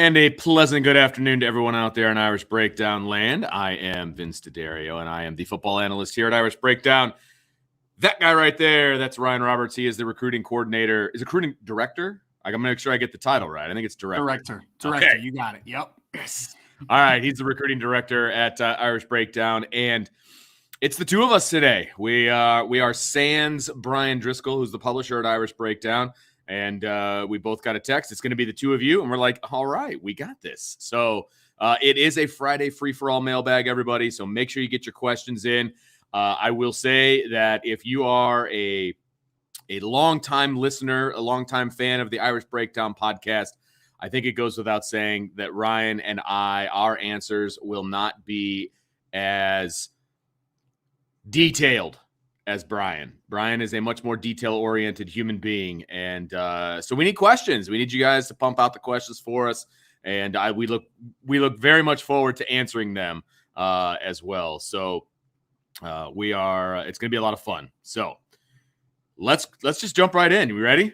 And a pleasant good afternoon to everyone out there in Irish Breakdown land. I am Vince D'Addario, and I am the football analyst here at Irish Breakdown. That guy right there, that's Ryan Roberts. He is the recruiting coordinator. Is recruiting director? I'm going to make sure I get the title right. I think it's director. Director. Okay. You got it. Yep. Yes. All right. He's the recruiting director at Irish Breakdown, and it's the two of us today. We are sans Brian Driscoll, who's the publisher at Irish Breakdown. And we both got a text. It's going to be the two of you. And we're like, all right, we got this. So it is a Friday free-for-all mailbag, everybody. So make sure you get your questions in. I will say that if you are a longtime listener, a longtime fan of the Irish Breakdown podcast, I think it goes without saying that Ryan and our answers will not be as detailed as Brian. Brian is a much more detail-oriented human being, and so we need questions. We need you guys to pump out the questions for us, and we look very much forward to answering them as well. So we are. It's going to be a lot of fun. So let's just jump right in. You ready?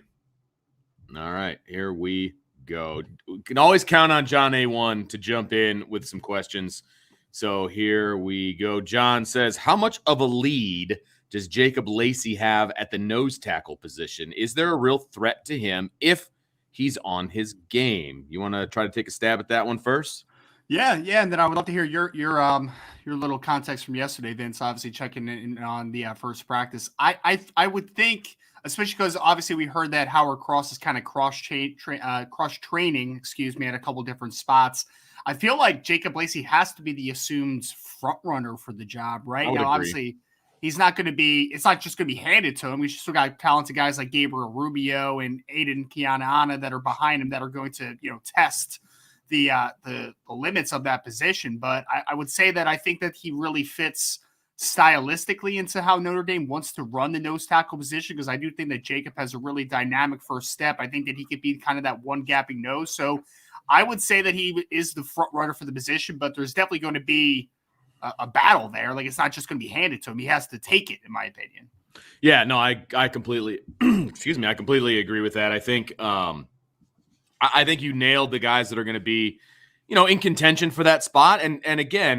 All right, here we go. We can always count on John A1 to jump in with some questions. So here we go. John says, how much of a lead does Jacob Lacey have at the nose tackle position? Is there a real threat to him if he's on his game? You want to try to take a stab at that one first? Yeah, and then I would love to hear your little context from yesterday, Vince. Obviously, checking in on the first practice. I would think, especially because obviously we heard that Howard Cross is kind of cross training, at a couple different spots. I feel like Jacob Lacey has to be the assumed front runner for the job, right? Now, obviously, he's not going to be. It's not just going to be handed to him. We still got talented guys like Gabriel Rubio and Aiden Keanaaina that are behind him that are going to, test the limits of that position. But I would say that I think that he really fits stylistically into how Notre Dame wants to run the nose tackle position, because I do think that Jacob has a really dynamic first step. I think that he could be kind of that one gapping nose. So I would say that he is the front runner for the position, but there's definitely going to be a battle there. Like, it's not just going to be handed to him. He has to take it, in my opinion. Yeah, no, I completely, I completely agree with that. I think you nailed the guys that are going to be, in contention for that spot. And again,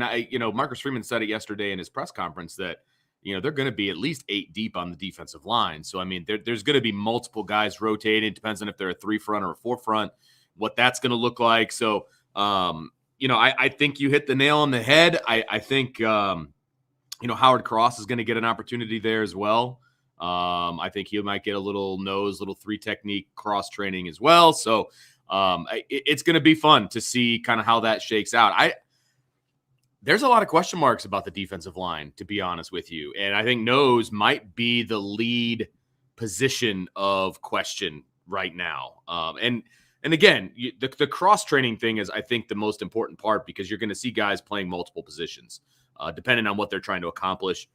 Marcus Freeman said it yesterday in his press conference that, they're going to be at least 8 deep on the defensive line. So, I mean, there's going to be multiple guys rotating. Depends on if they're a 3 front or a 4 front, what that's going to look like. So, I think you hit the nail on the head. I think, Howard Cross is going to get an opportunity there as well. I think he might get a little 3 technique cross training as well. So it's going to be fun to see kind of how that shakes out. There's a lot of question marks about the defensive line, to be honest with you. And I think nose might be the lead position of question right now. And again, the cross-training thing is, I think, the most important part, because you're going to see guys playing multiple positions, depending on what they're trying to accomplish,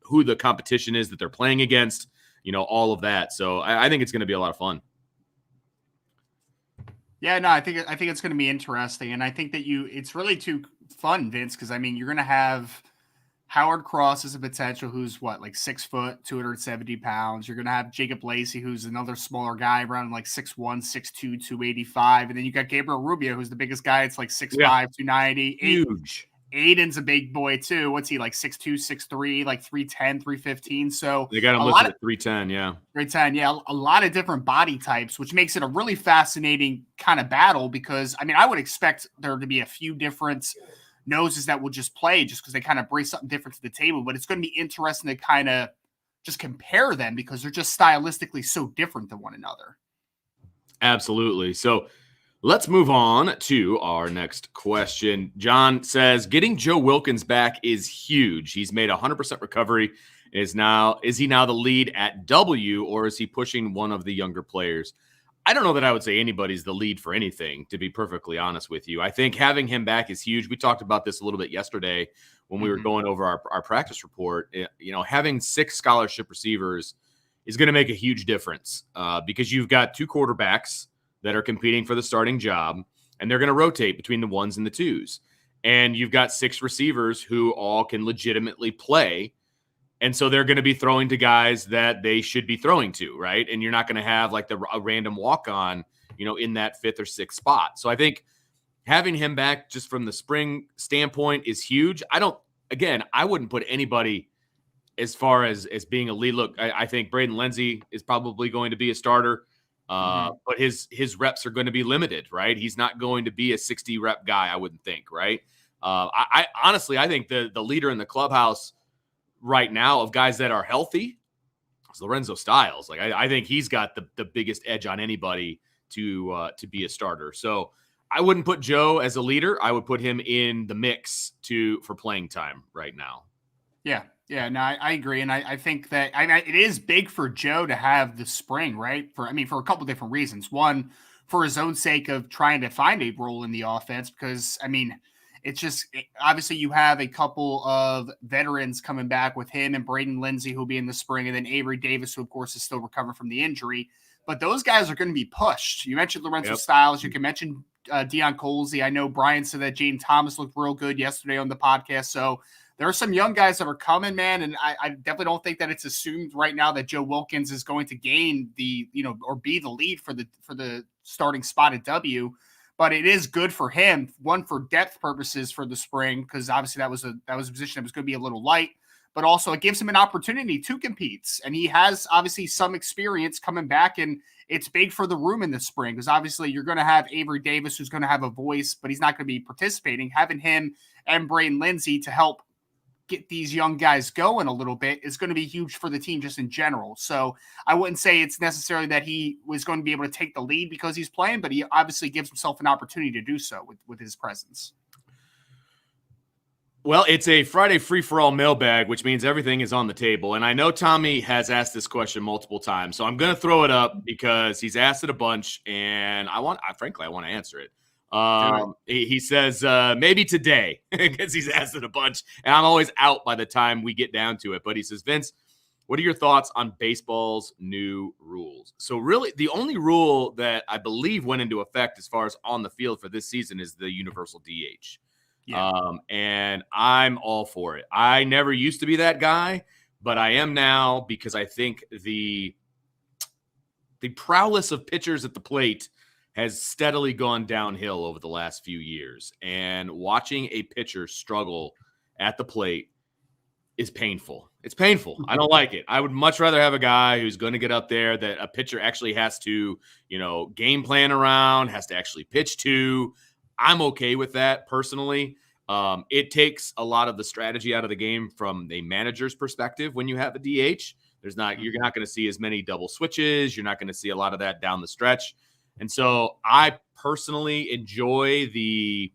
who the competition is that they're playing against, all of that. So I think it's going to be a lot of fun. Yeah, no, I think it's going to be interesting. And I think that it's really too fun, Vince, because, I mean, you're going to have Howard Cross as a potential who's like 6 foot, 270 pounds. You're going to have Jacob Lacey, who's another smaller guy, around like 6'1", 6'2", 285. And then you got Gabriel Rubio, who's the biggest guy. It's like 6'5", 290. Huge. Aiden's a big boy too. What's he, like 6'2", 6'3", like 310, 315. So they got him listed at 310, yeah. 310, yeah. A lot of different body types, which makes it a really fascinating kind of battle, because, I mean, I would expect there to be a few different noses that will just play just because they kind of bring something different to the table. But it's going to be interesting to kind of just compare them, because they're just stylistically so different than one another. Absolutely. So let's move on to our next question. John says, getting Joe Wilkins back is huge. He's made 100% recovery. Is he now the lead at W, or is he pushing one of the younger players? I don't know that I would say anybody's the lead for anything, to be perfectly honest with you. I think having him back is huge. We talked about this a little bit yesterday when we were going over our practice report. Having 6 scholarship receivers is going to make a huge difference because you've got 2 quarterbacks that are competing for the starting job, and they're going to rotate between the 1s and the 2s. And you've got 6 receivers who all can legitimately play. And so they're going to be throwing to guys that they should be throwing to, right? And you're not going to have like a random walk-on, in that 5th or 6th spot. So I think having him back just from the spring standpoint is huge. I wouldn't put anybody as far as being a lead. Look, I think Braden Lindsey is probably going to be a starter, but his reps are going to be limited, right? He's not going to be a 60 rep guy, I wouldn't think, right? I honestly, I think the leader in the clubhouse right now of guys that are healthy is Lorenzo Styles. Like I think he's got the biggest edge on anybody to be a starter. So I wouldn't put Joe as a leader. I would put him in the mix for playing time right now. Yeah, no, I agree. And I think that it is big for Joe to have the spring, right? For a couple different reasons. One, for his own sake of trying to find a role in the offense, because it's just obviously you have a couple of veterans coming back with him and Braden Lindsey, who'll be in the spring, and then Avery Davis, who of course is still recovering from the injury. But those guys are going to be pushed. You mentioned Lorenzo Styles. You can mention Deion Colsey. I know Brian said that Jaden Thomas looked real good yesterday on the podcast. So there are some young guys that are coming, man. And I definitely don't think that it's assumed right now that Joe Wilkins is going to gain or be the lead for the starting spot at W. But it is good for him, one, for depth purposes for the spring, because obviously that was a position that was going to be a little light. But also it gives him an opportunity to compete. And he has obviously some experience coming back, and it's big for the room in the spring because obviously you're going to have Avery Davis, who's going to have a voice, but he's not going to be participating. Having him and Braden Lindsey to help get these young guys going a little bit is going to be huge for the team just in general. So I wouldn't say it's necessarily that he was going to be able to take the lead because he's playing, but he obviously gives himself an opportunity to do so with his presence. Well, it's a Friday free-for-all mailbag, which means everything is on the table. And I know Tommy has asked this question multiple times, so I'm going to throw it up because he's asked it a bunch, and frankly, I want to answer it. He says maybe today because he's asked it a bunch, and I'm always out by the time we get down to it. But he says, Vince, what are your thoughts on baseball's new rules? So really, the only rule that I believe went into effect as far as on the field for this season is the universal DH. Yeah. And I'm all for it. I never used to be that guy, but I am now because I think the prowess of pitchers at the plate has steadily gone downhill over the last few years. And watching a pitcher struggle at the plate is painful. It's painful. I don't like it. I would much rather have a guy who's going to get up there that a pitcher actually has to, game plan around, has to actually pitch to. I'm okay with that personally. It takes a lot of the strategy out of the game from a manager's perspective when you have a DH. You're not going to see as many double switches. You're not going to see a lot of that down the stretch. And so I personally enjoy the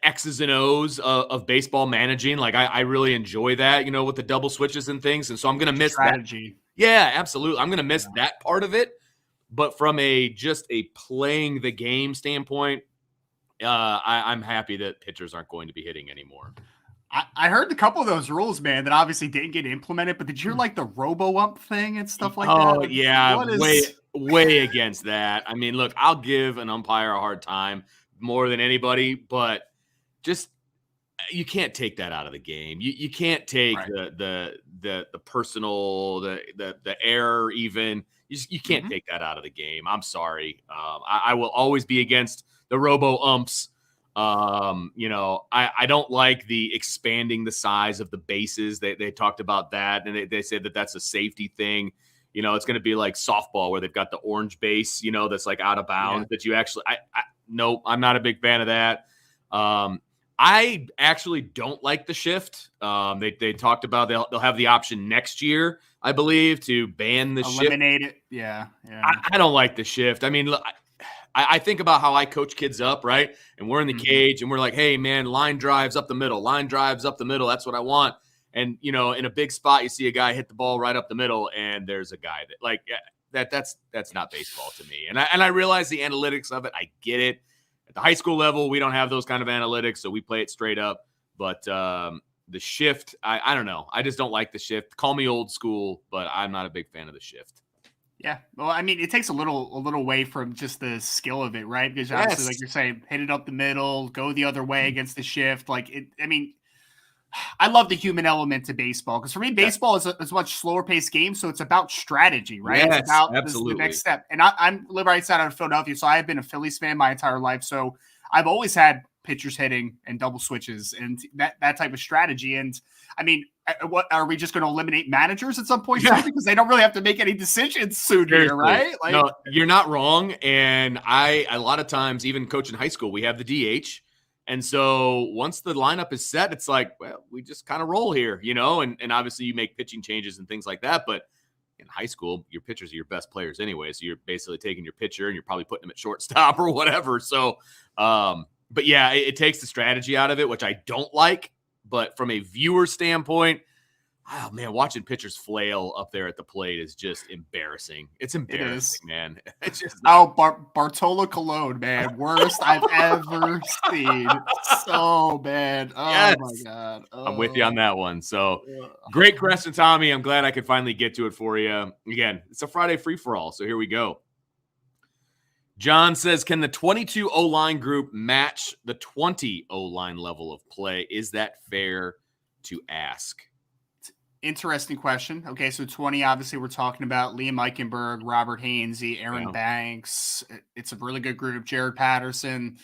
X's and O's of baseball managing. Like I really enjoy that, with the double switches and things. And so I'm going to miss strategy. That. Yeah, absolutely. I'm going to miss that part of it. But from just a playing the game standpoint, I'm happy that pitchers aren't going to be hitting anymore. I heard a couple of those rules, man, that obviously didn't get implemented. But did you hear like the robo-ump thing and stuff like that? Oh, yeah. Way against that. I mean, look, I'll give an umpire a hard time more than anybody, but just you can't take that out of the game. You can't take the personal, the error even. You can't take that out of the game. I'm sorry. I will always be against the robo umps. I don't like the expanding the size of the bases. They talked about that, and they said that that's a safety thing. It's going to be like softball where they've got the orange base, that's like out of bounds that you actually, nope, I'm not a big fan of that. I actually don't like the shift. They talked about they'll have the option next year, I believe, to ban the shift. Eliminate it. Yeah. I don't like the shift. I mean, look, I think about how I coach kids up, right? And we're in the cage and we're like, hey, man, line drives up the middle. Line drives up the middle. That's what I want. And, in a big spot, you see a guy hit the ball right up the middle, and there's a guy that's not baseball to me. And I realize the analytics of it. I get it. At the high school level, we don't have those kind of analytics, so we play it straight up. But the shift, I don't know. I just don't like the shift. Call me old school, but I'm not a big fan of the shift. Yeah. Well, I mean, it takes a little away from just the skill of it, right? Because obviously, like you're saying, hit it up the middle, go the other way against the shift. I love the human element to baseball because for me, baseball is a much slower paced game. So it's about strategy, right? Yes, it's about absolutely. the next step. And I'm live right side out of Philadelphia. So I have been a Phillies fan my entire life. So I've always had pitchers hitting and double switches and that type of strategy. And I mean, what are we just going to eliminate managers at some point soon? Because they don't really have to make any decisions soon here, right? Like, no, you're not wrong. And a lot of times, even coaching high school, we have the DH. And so once the lineup is set, it's like, well, we just kind of roll here, and obviously you make pitching changes and things like that. But in high school, your pitchers are your best players anyway. So you're basically taking your pitcher and you're probably putting them at shortstop or whatever. So, but yeah, it takes the strategy out of it, which I don't like. But from a viewer standpoint, oh man, watching pitchers flail up there at the plate is just embarrassing. It's embarrassing, man. It's just Bartolo Colon, man, worst I've ever seen. So bad. Oh yes. My god. I'm with you on that one. So great question, Tommy. I'm glad I could finally get to it for you. Again, it's a Friday free for all. So here we go. John says, can the 22 O-line group match the 20 O-line level of play? Is that fair to ask? Interesting question. Okay, so 20, obviously we're talking about Liam Eichenberg, Robert Hainsey, Aaron Banks. It's a really good group. Jared Patterson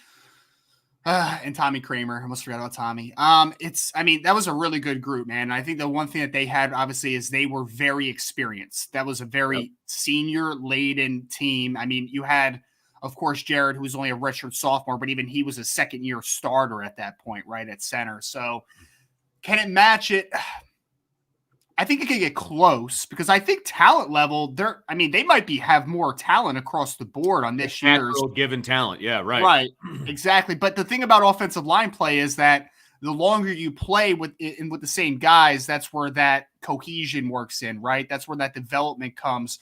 and Tommy Kramer. I almost forgot about Tommy. That was a really good group, man. I think the one thing that they had, obviously, is they were very experienced. That was a very senior-laden team. I mean, you had, of course, Jared, who was only a redshirt sophomore, but even he was a second-year starter at that point, right, at center. So can it match it? I think it could get close because I think talent level, they might have more talent across the board on this year's given talent. Yeah, right. Right. Exactly. But the thing about offensive line play is that the longer you play with the same guys, that's where that cohesion works in, right? That's where that development comes.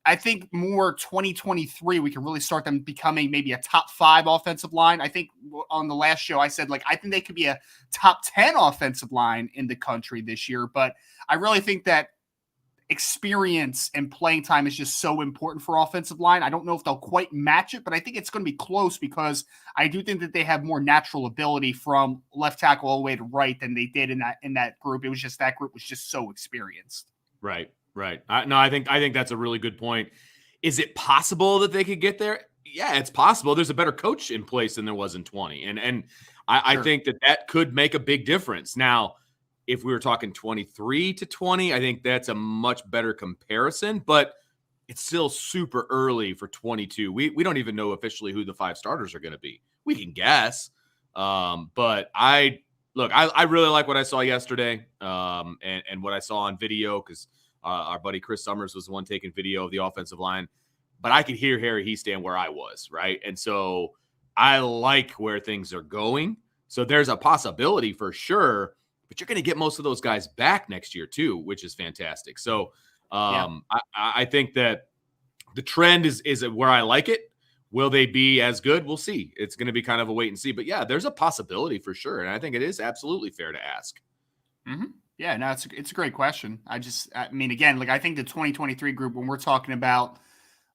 I think more 2023, we can really start them becoming maybe a top 5 offensive line. I think on the last show, I said, I think they could be a top 10 offensive line in the country this year. But I really think that experience and playing time is just so important for offensive line. I don't know if they'll quite match it, but I think it's going to be close because I do think that they have more natural ability from left tackle all the way to right than they did in that group. It was just that group was just so experienced. Right. I think that's a really good point. Is it possible that they could get there? Yeah, it's possible. There's a better coach in place than there was in 20. And I think that could make a big difference. Now, if we were talking 23 to 20, I think that's a much better comparison, but it's still super early for 22. We don't even know officially who the 5 starters are going to be. We can guess. But I really like what I saw yesterday and what I saw on video because our buddy Chris Summers was the one taking video of the offensive line. But I could hear Harry Heastan where I was, right? And so I like where things are going. So there's a possibility for sure, but you're going to get most of those guys back next year too, which is fantastic. So I think that the trend is where I like it. Will they be as good? We'll see. It's going to be kind of a wait and see. But yeah, there's a possibility for sure. And I think it is absolutely fair to ask. Mm-hmm. Yeah, no, it's a great question. I think the 2023 group, when we're talking about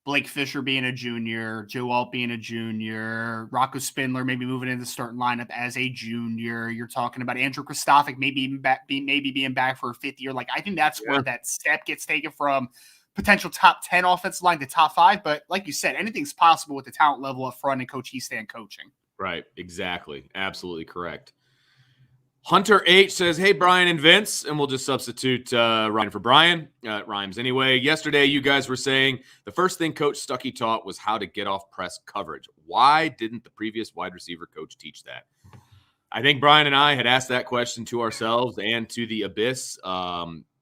Blake Fisher being a junior, Joe Alt being a junior, Rocco Spindler maybe moving into the starting lineup as a junior. You're talking about Andrew Kristofic maybe being back for a 5th year. I think that's where that step gets taken from potential top 10 offensive line to top 5. But like you said, anything's possible with the talent level up front and Coach Heastan coaching. Right, exactly. Absolutely correct. Hunter H says, hey, Brian and Vince, and we'll just substitute Ryan for Brian. It rhymes anyway. Yesterday, you guys were saying the first thing Coach Stuckey taught was how to get off press coverage. Why didn't the previous wide receiver coach teach that? I think Brian and I had asked that question to ourselves and to the Abyss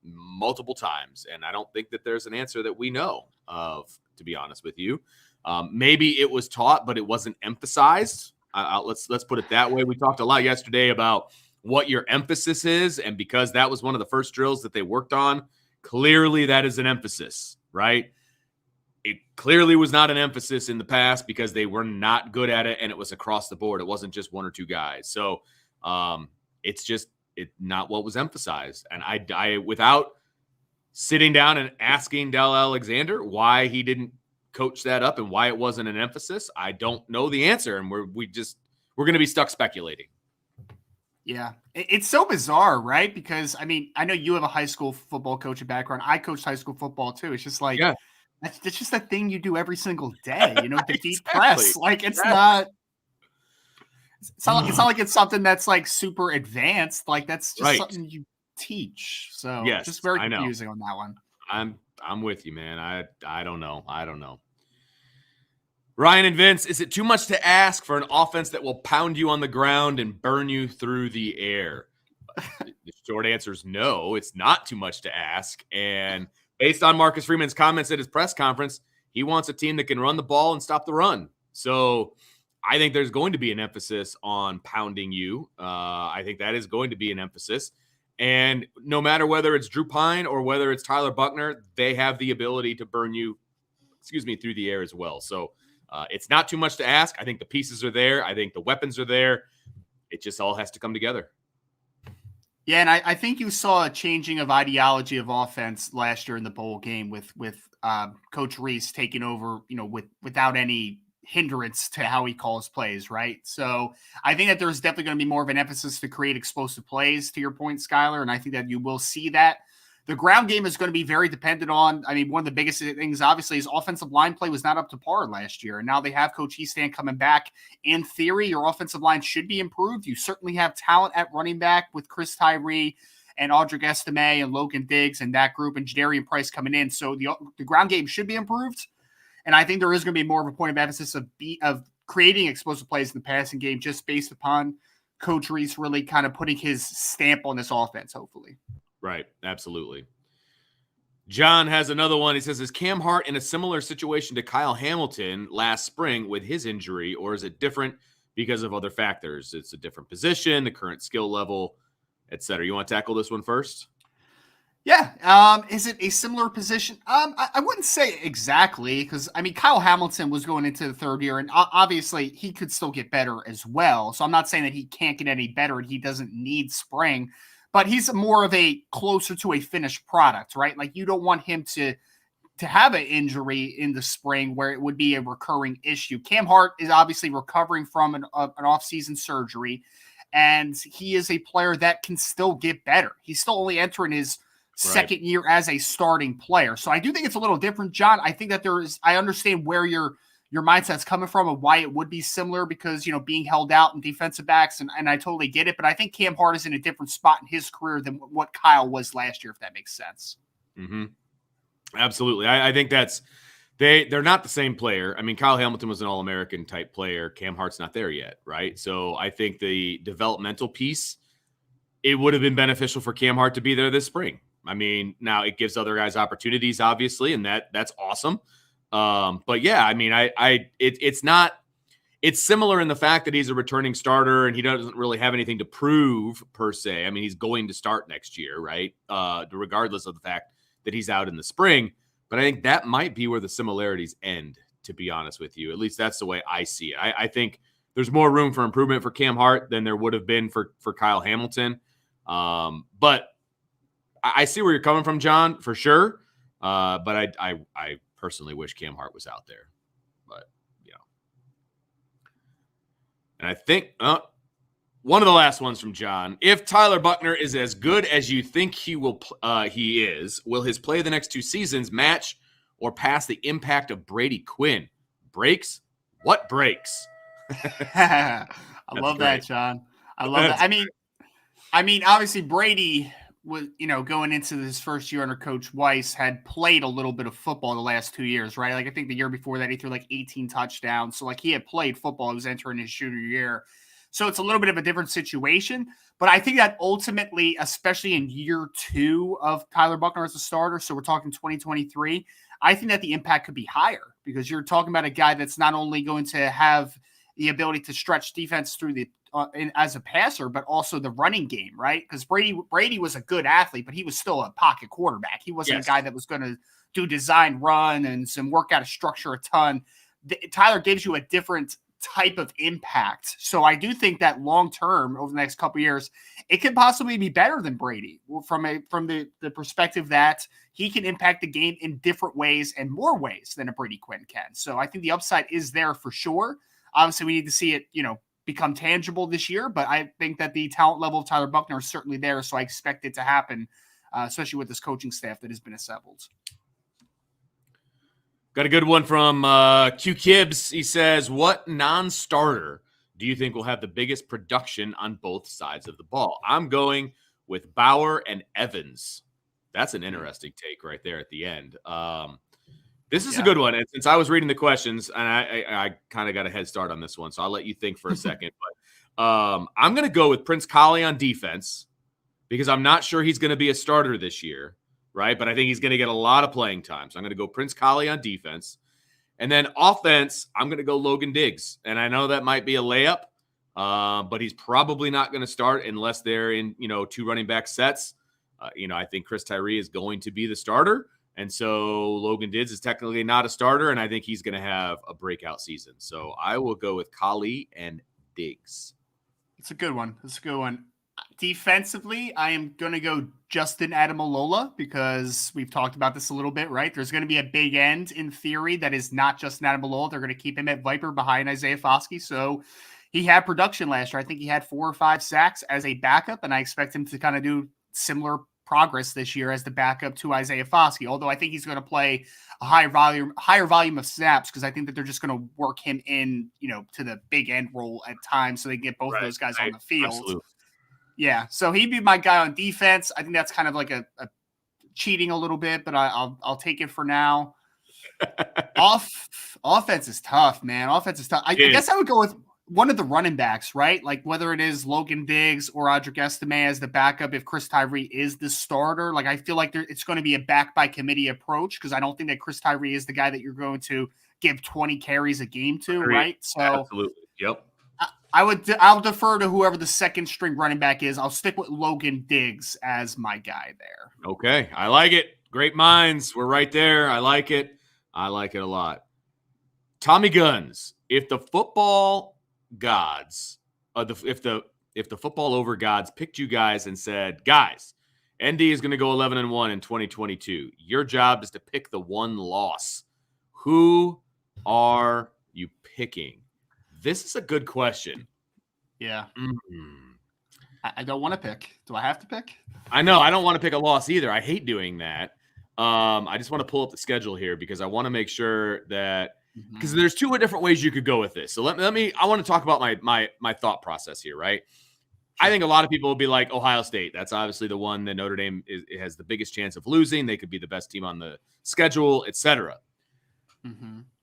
multiple times, and I don't think that there's an answer that we know of, to be honest with you. Maybe it was taught, but it wasn't emphasized. Let's put it that way. We talked a lot yesterday about what your emphasis is. And because that was one of the first drills that they worked on, clearly that is an emphasis, right? It clearly was not an emphasis in the past because they were not good at it. And it was across the board. It wasn't just 1 or 2 guys. So it's not what was emphasized. And I without sitting down and asking Del Alexander why he didn't coach that up and why it wasn't an emphasis, I don't know the answer. And we're going to be stuck speculating. Yeah. It's so bizarre, right? Because I mean, I know you have a high school football coaching background. I coached high school football too. It's just like Yeah, that's just a thing you do every single day, defeat exactly. press. Like it's Yeah. not it's not like it's something that's like super advanced. Like that's just Right. something you teach. So just Yes, very I know. confusing on that one. I'm with you, man. I don't know. I don't know. Ryan and Vince, is it too much to ask for an offense that will pound you on the ground and burn you through the air? The short answer is no, it's not too much to ask. And based on Marcus Freeman's comments at his press conference, he wants a team that can run the ball and stop the run. So I think there's going to be an emphasis on pounding you. I think that is going to be an emphasis. And no matter whether it's Drew Pine or whether it's Tyler Buckner, they have the ability to burn you, through the air as well. So it's not too much to ask. I think the pieces are there. I think the weapons are there. It just all has to come together. Yeah, and I think you saw a changing of ideology of offense last year in the bowl game with Coach Reese taking over, without any hindrance to how he calls plays, right? So I think that there's definitely going to be more of an emphasis to create explosive plays, to your point, Skylar, and I think that you will see that. The ground game is going to be very dependent on, I mean, one of the biggest things, obviously, is offensive line play was not up to par last year. And now they have Coach Easton coming back. In theory, your offensive line should be improved. You certainly have talent at running back with Chris Tyree and Audric Estime and Logan Diggs and that group and Jadarian Price coming in. So the ground game should be improved. And I think there is going to be more of a point of emphasis of creating explosive plays in the passing game just based upon Coach Reese really kind of putting his stamp on this offense, hopefully. Right. Absolutely. John has another one. He says, is Cam Hart in a similar situation to Kyle Hamilton last spring with his injury, or is it different because of other factors? It's a different position, the current skill level, etc. You want to tackle this one first? Yeah. Is it a similar position? I wouldn't say exactly because, I mean, Kyle Hamilton was going into the third year, and obviously he could still get better as well. So I'm not saying that he can't get any better and he doesn't need spring, but he's more of a closer to a finished product, right? Like you don't want him to have an injury in the spring where it would be a recurring issue. Cam Hart is obviously recovering from an off-season surgery, and he is a player that can still get better. He's still only entering his second year as a starting player. So I do think it's a little different, John. I think that I understand where your mindset's coming from and why it would be similar because, being held out in defensive backs, and I totally get it. But I think Cam Hart is in a different spot in his career than what Kyle was last year, if that makes sense. Mm-hmm. Absolutely. I think they're not the same player. I mean, Kyle Hamilton was an All-American type player. Cam Hart's not there yet, right? So I think the developmental piece, it would have been beneficial for Cam Hart to be there this spring. I mean, now it gives other guys opportunities, obviously, and that's awesome. But yeah, I mean, it's similar in the fact that he's a returning starter and he doesn't really have anything to prove per se. I mean, he's going to start next year, right? Regardless of the fact that he's out in the spring. But I think that might be where the similarities end, to be honest with you. At least that's the way I see it. I think there's more room for improvement for Cam Hart than there would have been for Kyle Hamilton. But I see where you're coming from, John, for sure. But I personally wish Cam Hart was out there. But, and I think one of the last ones from John. If Tyler Buckner is as good as you think he will his play the next two seasons match or pass the impact of Brady Quinn? Breaks? What breaks? I love that, John. I love that. I mean, obviously Brady was, going into his first year under Coach Weiss, had played a little bit of football the last 2 years, right? Like I think the year before that he threw like 18 touchdowns. So like he had played football. He was entering his junior year. So it's a little bit of a different situation. But I think that ultimately, especially in year 2 of Tyler Buckner as a starter, so we're talking 2023, I think that the impact could be higher because you're talking about a guy that's not only going to have the ability to stretch defense through the as a passer, but also the running game, right? Because Brady was a good athlete, but he was still a pocket quarterback. He wasn't a guy that was going to do design run and some work out of structure a ton. Tyler gives you a different type of impact. So I do think that long term over the next couple of years, it could possibly be better than Brady from the perspective that he can impact the game in different ways and more ways than a Brady Quinn can. So I think the upside is there for sure. Obviously, we need to see it, become tangible this year, but I think that the talent level of Tyler Buckner is certainly there, so I expect it to happen, especially with this coaching staff that has been assembled. Got a good one from Q Kibbs. He says, what non-starter do you think will have the biggest production on both sides of the ball? I'm going with Bauer and Evans. That's an interesting take right there at the end. This is a good one. And since I was reading the questions, and I kind of got a head start on this one, so I'll let you think for a second. But I'm going to go with Prince Kollie on defense because I'm not sure he's going to be a starter this year, right? But I think he's going to get a lot of playing time. So I'm going to go Prince Kollie on defense. And then offense, I'm going to go Logan Diggs. And I know that might be a layup, but he's probably not going to start unless they're in, 2 running back sets. I think Chris Tyree is going to be the starter. And so Logan Diggs is technically not a starter, and I think he's going to have a breakout season. So I will go with Kollie and Diggs. It's a good one. Defensively, I am going to go Justin Adamalola because we've talked about this a little bit, right? There's going to be a big end in theory that is not Justin Adamalola. They're going to keep him at Viper behind Isaiah Foskey. So he had production last year. I think he had 4 or 5 sacks as a backup, and I expect him to kind of do similar progress this year as the backup to Isaiah Foskey. Although I think he's going to play a higher volume of snaps because I think that they're just going to work him in, to the big end role at times so they can get both of those guys on the field. Absolutely. Yeah, so he'd be my guy on defense. I think that's kind of like a cheating a little bit, but I'll take it for now. Offense is tough, man. Offense is tough. I guess I would go with one of the running backs, right? Like whether it is Logan Diggs or Audric Estime as the backup if Chris Tyree is the starter. Like I feel like it's going to be a back by committee approach because I don't think that Chris Tyree is the guy that you're going to give 20 carries a game to, right? So absolutely. Yep. I'll defer to whoever the second string running back is. I'll stick with Logan Diggs as my guy there. Okay. I like it. Great minds. We're right there. I like it. I like it a lot. Tommy Guns, if the football gods, if the football over gods picked you guys and said, guys, ND is going to go 11-1 in 2022. Your job is to pick the one loss. Who are you picking? This is a good question. Yeah. I don't want to pick. Do I have to pick? I know. I don't want to pick a loss either. I hate doing that. I just want to pull up the schedule here because I want to make sure that because there's 2 different ways you could go with this. So let me. I want to talk about my thought process here, right? I think a lot of people will be like Ohio State. That's obviously the one that Notre Dame has the biggest chance of losing. They could be the best team on the schedule, etc.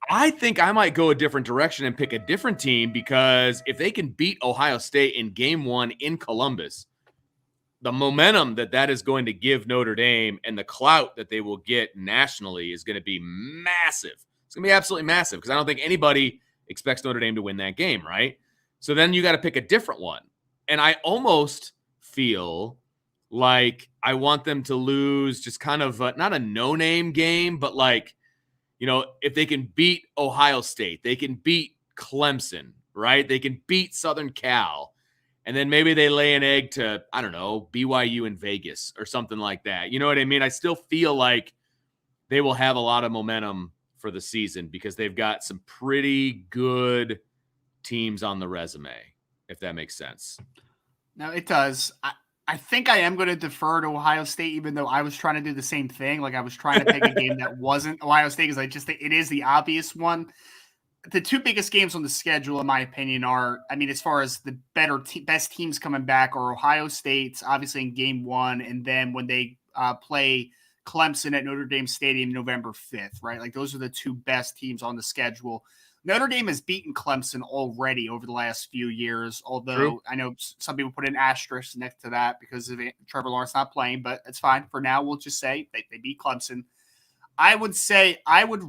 I think I might go a different direction and pick a different team because if they can beat Ohio State in game 1 in Columbus, the momentum that is going to give Notre Dame and the clout that they will get nationally is going to be massive. It's going to be absolutely massive because I don't think anybody expects Notre Dame to win that game, right? So then you got to pick a different one. And I almost feel like I want them to lose just kind of not a no-name game, but like, if they can beat Ohio State, they can beat Clemson, right? They can beat Southern Cal. And then maybe they lay an egg to, I don't know, BYU in Vegas or something like that. You know what I mean? I still feel like they will have a lot of momentum for the season because they've got some pretty good teams on the resume, if that makes sense. No, it does. I think I am going to defer to Ohio State, even though I was trying to do the same thing. Like I was trying to pick a game that wasn't Ohio State because I just think it is the obvious one. The 2 biggest games on the schedule, in my opinion, are, as far as the best teams coming back are Ohio State, obviously in game 1, and then when they play Clemson at Notre Dame Stadium November 5th, right? Like those are the 2 best teams on the schedule. Notre Dame has beaten Clemson already over the last few years, although True. I know some people put an asterisk next to that because of Trevor Lawrence not playing, but it's fine. For now, we'll just say they beat Clemson. I would say because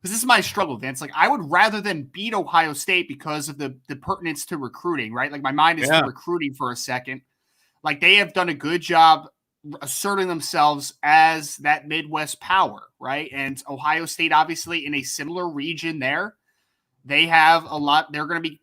this is my struggle, Vince. Like I would rather than beat Ohio State because of the pertinence to recruiting, right? Like my mind is to recruiting for a second. Like they have done a good job asserting themselves as that Midwest power, right? And Ohio State, obviously, in a similar region there, they have a lot. They're going to be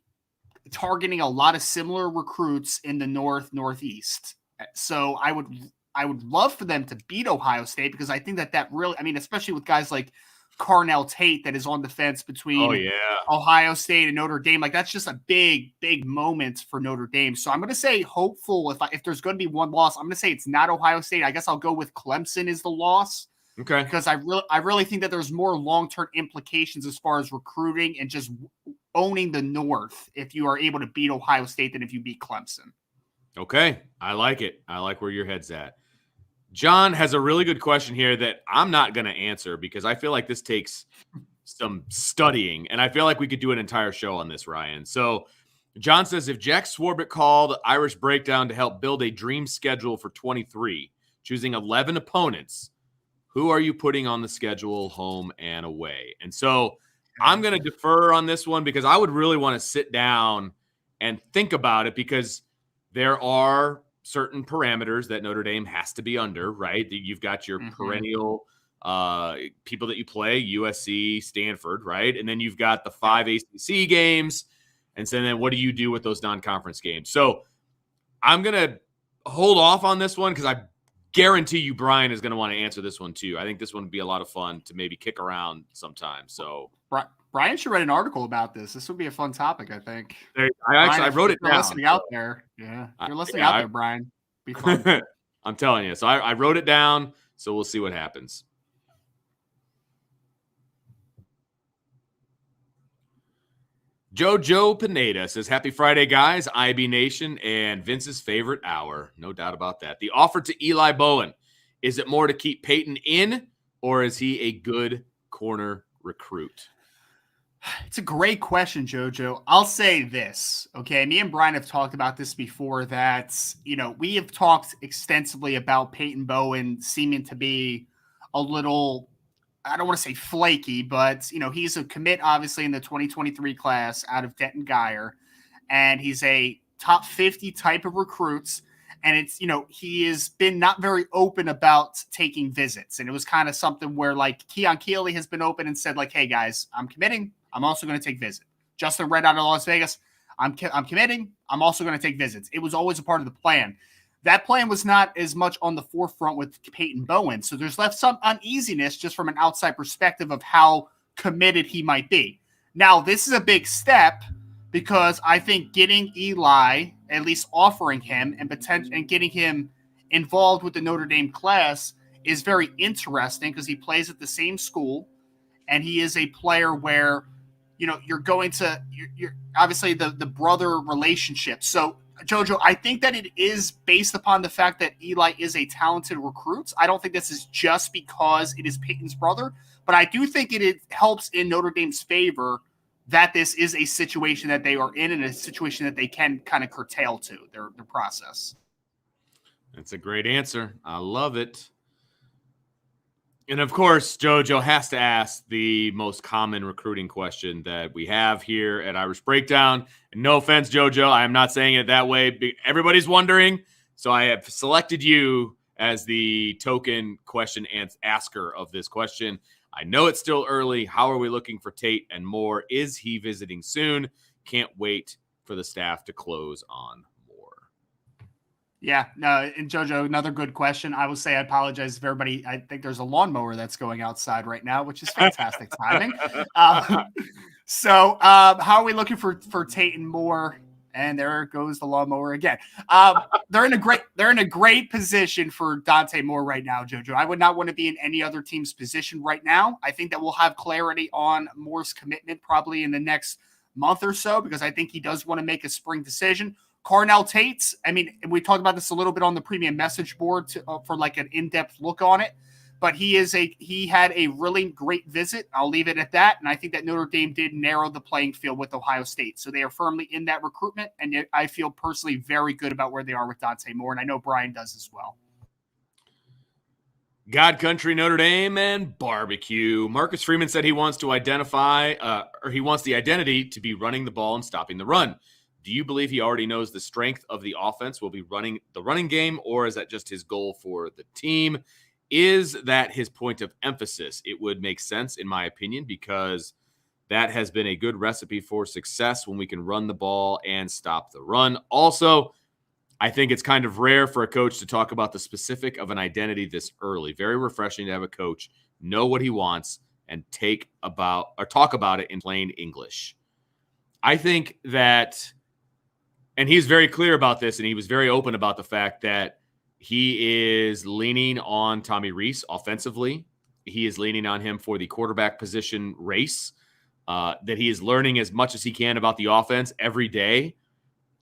targeting a lot of similar recruits in the Northeast. So I would love for them to beat Ohio State because I think that really, especially with guys like Carnell Tate that is on the fence between Ohio State and Notre Dame. Like, that's just a big moment for Notre Dame. So I'm going to say hopeful. If there's going to be one loss, I'm going to say it's not Ohio State. I guess I'll go with Clemson is the loss. Okay. Because I really think that there's more long-term implications as far as recruiting and just owning the North if you are able to beat Ohio State than if you beat Clemson. Okay. I like it. I like where your head's at. John has a really good question here that I'm not going to answer because I feel like this takes some studying, and I feel like we could do an entire show on this, Ryan. So John says, if Jack Swarbrick called Irish Breakdown to help build a dream schedule for 23, choosing 11 opponents, who are you putting on the schedule, home and away? And so I'm going to defer on this one because I would really want to sit down and think about it because there are certain parameters that Notre Dame has to be under, right? You've got your perennial people that you play, USC, Stanford, right? And then you've got the 5 ACC games. And so then what do you do with those non-conference games? So I'm going to hold off on this one because I guarantee you Brian is going to want to answer this one too. I think this one would be a lot of fun to maybe kick around sometime. So Brian should write an article about this. This would be a fun topic, I think. I wrote it down. Listening out there. Yeah. You're listening out there, Brian. Be fun. I'm telling you. So I wrote it down. So we'll see what happens. Jojo Pineda says, happy Friday, guys. IB Nation and Vince's favorite hour. No doubt about that. The offer to Eli Bowen. Is it more to keep Peyton in, or is he a good corner recruit? It's a great question, Jojo. I'll say this, okay? Me and Brian have talked about this before that, we have talked extensively about Peyton Bowen seeming to be a little, I don't want to say flaky, but, he's a commit, obviously, in the 2023 class out of Denton Guyer, and he's a top 50 type of recruits, and it's, he has been not very open about taking visits, and it was kind of something where, like, Keon Keeley has been open and said, like, hey, guys, I'm committing. I'm also going to take visits. Justin Red out of Las Vegas, I'm committing. I'm also going to take visits. It was always a part of the plan. That plan was not as much on the forefront with Peyton Bowen. So there's left some uneasiness just from an outside perspective of how committed he might be. Now, this is a big step because I think getting Eli, at least offering him and getting him involved with the Notre Dame class is very interesting because he plays at the same school and he is a player where you're going to you're obviously the brother relationship. So, Jojo, I think that it is based upon the fact that Eli is a talented recruit. I don't think this is just because it is Peyton's brother, but I do think it helps in Notre Dame's favor that this is a situation that they are in and a situation that they can kind of curtail to their process. That's a great answer. I love it. And of course, Jojo has to ask the most common recruiting question that we have here at Irish Breakdown. And no offense, Jojo, I am not saying it that way. Everybody's wondering. So I have selected you as the token question asker of this question. I know it's still early. How are we looking for Tate and more? Is he visiting soon? Can't wait for the staff to close on more. Yeah, no, and Jojo, another good question. I will say I apologize if everybody, I think there's a lawnmower that's going outside right now, which is fantastic timing. So how are we looking for Tate and Moore? And there goes the lawnmower again. They're in a great position for Dante Moore right now, Jojo. I would not want to be in any other team's position right now. I think that we'll have clarity on Moore's commitment probably in the next month or so because I think he does want to make a spring decision. Carnell Tate, I mean, we talked about this a little bit on the premium message board for like an in-depth look on it, but he had a really great visit. I'll leave it at that. And I think that Notre Dame did narrow the playing field with Ohio State. So they are firmly in that recruitment. And I feel personally very good about where they are with Dante Moore. And I know Brian does as well. God Country, Notre Dame, and barbecue. Marcus Freeman said he wants to he wants the identity to be running the ball and stopping the run. Do you believe he already knows the strength of the offense will be running the running game, or is that just his goal for the team? Is that his point of emphasis? It would make sense, in my opinion, because that has been a good recipe for success when we can run the ball and stop the run. Also, I think it's kind of rare for a coach to talk about the specific of an identity this early. Very refreshing to have a coach know what he wants and talk about it in plain English. I think that, and he's very clear about this, and he was very open about the fact that he is leaning on Tommy Rees offensively. He is leaning on him for the quarterback position race, that he is learning as much as he can about the offense every day,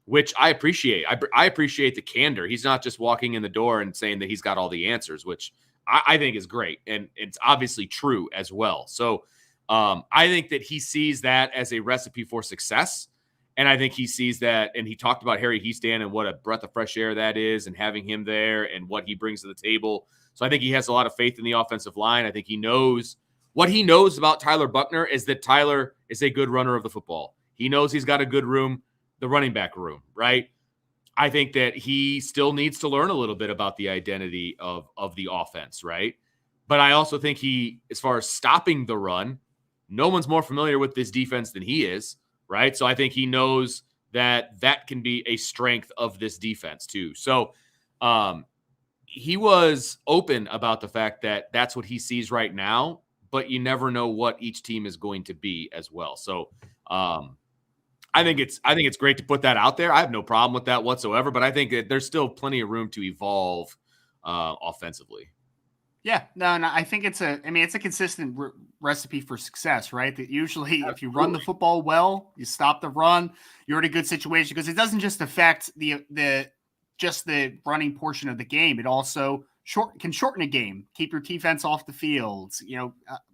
which I appreciate. I appreciate the candor. He's not just walking in the door and saying that he's got all the answers, which I think is great. And it's obviously true as well. So I think that he sees that as a recipe for success. And I think he sees that, and he talked about Harry Heastan and what a breath of fresh air that is, and having him there and what he brings to the table. So I think he has a lot of faith in the offensive line. I think he knows what he knows about Tyler Buckner is that Tyler is a good runner of the football. He knows he's got a good room, the running back room, right? I think that he still needs to learn a little bit about the identity of the offense, right? But I also think he, as far as stopping the run, no one's more familiar with this defense than he is, right? So I think he knows that that can be a strength of this defense too. So he was open about the fact that that's what he sees right now, but you never know what each team is going to be as well. So I think it's great to put that out there. I have no problem with that whatsoever, but I think that there's still plenty of room to evolve offensively. Yeah, no, I think it's a consistent recipe for success, right? That usually if you run the football well, you stop the run, you're in a good situation, because it doesn't just affect the running portion of the game. It also can shorten a game, keep your defense off the field,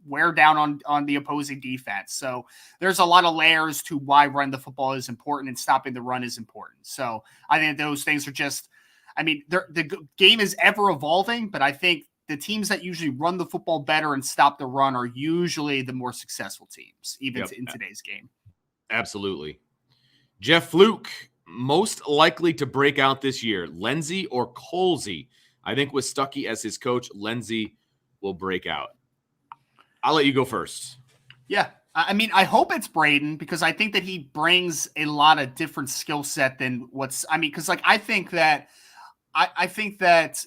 wear down on the opposing defense. So there's a lot of layers to why running the football is important and stopping the run is important. So I think those things are just, the game is ever evolving, but I think the teams that usually run the football better and stop the run are usually the more successful teams, even in today's game. Absolutely. Jeff Fluke, most likely to break out this year, Lenzy or Colsey? I think with Stuckey as his coach, Lenzy will break out. I'll let you go first. Yeah. I hope it's Braden, because I think that he brings a lot of different skill set than because I think that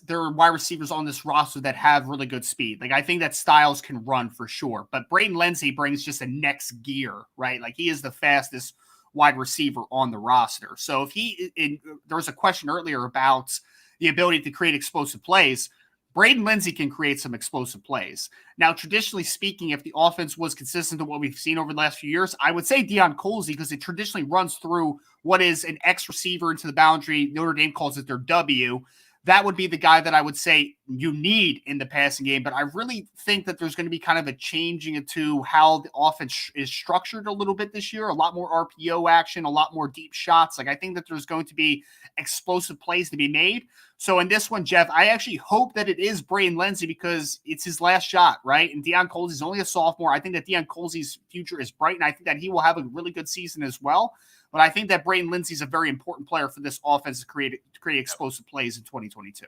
there are wide receivers on this roster that have really good speed. Like, I think that Styles can run for sure, but Braden Lenzy brings just a next gear, right? Like, he is the fastest wide receiver on the roster. So there was a question earlier about the ability to create explosive plays. Braden Lenzy can create some explosive plays. Now, traditionally speaking, if the offense was consistent to what we've seen over the last few years, I would say Deion Colsey, because it traditionally runs through what is an X receiver into the boundary. Notre Dame calls it their W. That would be the guy that I would say you need in the passing game. But I really think that there's going to be kind of a changing to how the offense is structured a little bit this year. A lot more RPO action, a lot more deep shots. Like, I think that there's going to be explosive plays to be made. So in this one, Jeff, I actually hope that it is Braden Lenzy, because it's his last shot, right? And Deion Colsey's only a sophomore. I think that Deion Colsey's future is bright, and I think that he will have a really good season as well. But I think that Braden Lenzy is a very important player for this offense to create explosive plays in 2022.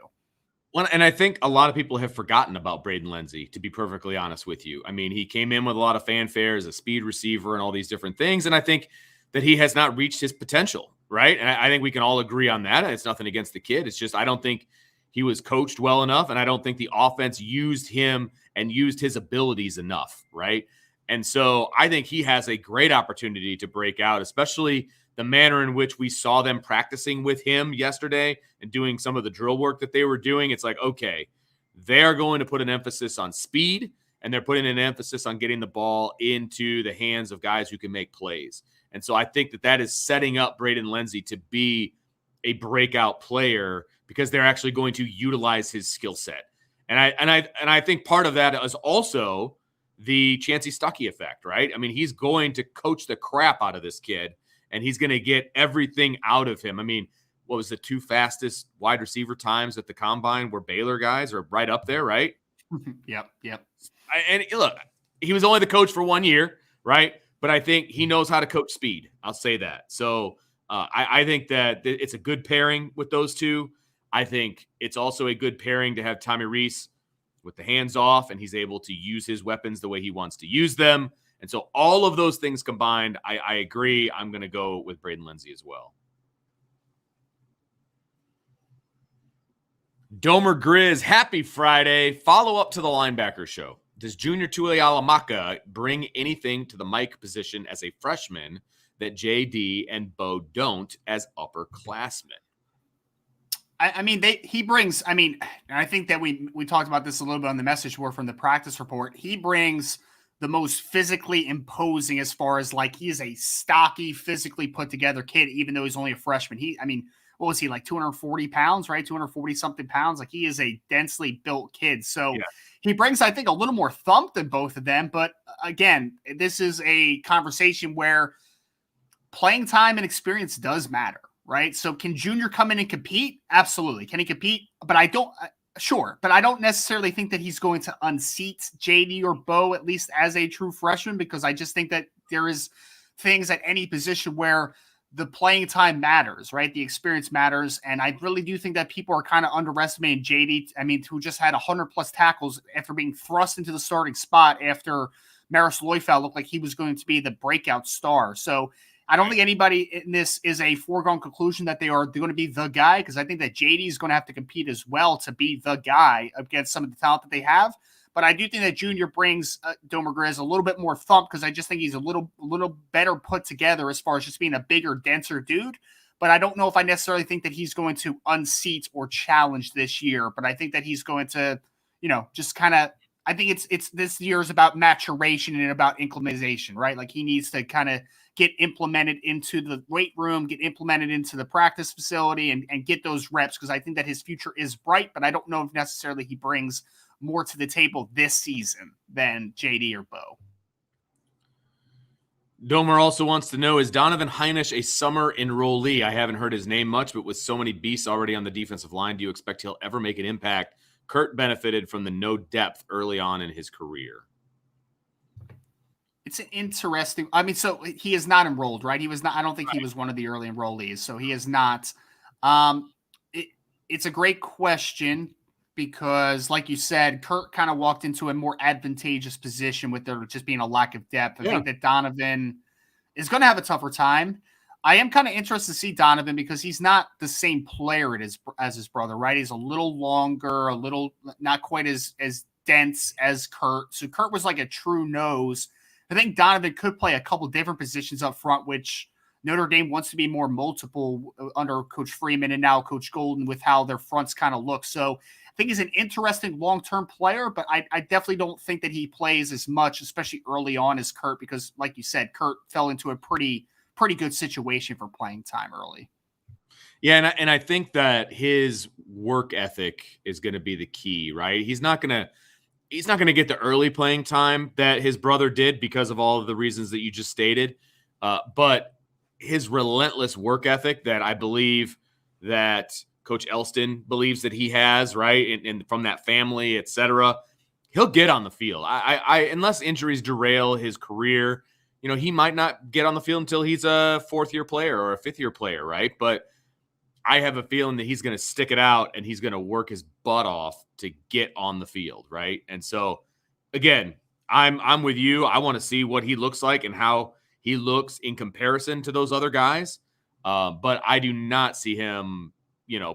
Well, and I think a lot of people have forgotten about Braden Lenzy, to be perfectly honest with you. I mean, he came in with a lot of fanfare as a speed receiver and all these different things, and I think that he has not reached his potential, right? And I think we can all agree on that. It's nothing against the kid. It's just I don't think he was coached well enough, and I don't think the offense used him and used his abilities enough, right? And so I think he has a great opportunity to break out, especially the manner in which we saw them practicing with him yesterday and doing some of the drill work that they were doing. It's like, okay, they're going to put an emphasis on speed, and they're putting an emphasis on getting the ball into the hands of guys who can make plays. And so I think that is setting up Braden Lenzy to be a breakout player, because they're actually going to utilize his skill set. And I think part of that is also the Chancey Stuckey effect, right? I mean, he's going to coach the crap out of this kid, and he's going to get everything out of him. I mean, what was the 2 fastest wide receiver times at the combine were Baylor guys, or right up there, right? Yep. And look, he was only the coach for 1 year, right? But I think he knows how to coach speed. I'll say that. So I think that it's a good pairing with those two. I think it's also a good pairing to have Tommy Rees with the hands off, and he's able to use his weapons the way he wants to use them. And so all of those things combined, I agree. I'm going to go with Braden Lenzy as well. Domer Grizz, happy Friday. Follow up to the Linebacker show. Does Junior Tuialamaka bring anything to the Mike position as a freshman that JD and Bo don't as upperclassmen? I mean, he brings, I mean, and I think that we talked about this a little bit on the message board from the practice report. He brings the most physically imposing as far as like he is a stocky, physically put together kid, even though he's only a freshman. I mean, what was he, like 240 pounds, right? 240 something pounds. Like he is a densely built kid. So he brings, I think, a little more thump than both of them. But again, this is a conversation where playing time and experience does matter, right? So can Junior come in and compete? Absolutely. Can he compete? But I don't, sure. But I don't necessarily think that he's going to unseat JD or Bo, at least as a true freshman, because I just think that there is things at any position where the playing time matters, right? The experience matters. And I really do think that people are kind of underestimating JD. I mean, who just had 100 plus tackles after being thrust into the starting spot after Maris Loifel looked like he was going to be the breakout star. So I don't think anybody in this is a foregone conclusion that they're going to be the guy, because I think that JD is going to have to compete as well to be the guy against some of the talent that they have. But I do think that Junior brings Domer Grizz a little bit more thump, because I just think he's a little better put together as far as just being a bigger, denser dude. But I don't know if I necessarily think that he's going to unseat or challenge this year. But I think that he's going to, just kind of, I think it's this year is about maturation and about incrementization, right? Like he needs to kind of get implemented into the weight room, get implemented into the practice facility, and get those reps, because I think that his future is bright, but I don't know if necessarily he brings more to the table this season than JD or Bo. Domer also wants to know, is Donovan Heinisch a summer enrollee? I haven't heard his name much, but with so many beasts already on the defensive line, do you expect he'll ever make an impact? Kurt benefited from the no depth early on in his career. It's an interesting, I mean, so he is not enrolled, right? He was not, I don't think he was one of the early enrollees. So he is not. It's a great question, because like you said, Kurt kind of walked into a more advantageous position with there just being a lack of depth. I think that Donovan is going to have a tougher time. I am kind of interested to see Donovan, because he's not the same player as his brother, right? He's a little longer, a little not quite as dense as Kurt. So Kurt was like a true nose. I think Donovan could play a couple different positions up front, which Notre Dame wants to be more multiple under Coach Freeman and now Coach Golden with how their fronts kind of look. So I think he's an interesting long-term player, but I definitely don't think that he plays as much, especially early on, as Kurt, because like you said, Kurt fell into a pretty good situation for playing time early. Yeah, and I think that his work ethic is going to be the key, right? He's not going to get the early playing time that his brother did because of all of the reasons that you just stated. But his relentless work ethic that I believe that Coach Elston believes that he has, right? And from that family, et cetera, he'll get on the field. I unless injuries derail his career, he might not get on the field until he's a fourth-year player or a fifth-year player, right? But I have a feeling that he's going to stick it out and he's going to work his butt off to get on the field, right? And so, again, I'm with you. I want to see what he looks like and how he looks in comparison to those other guys. But I do not see him,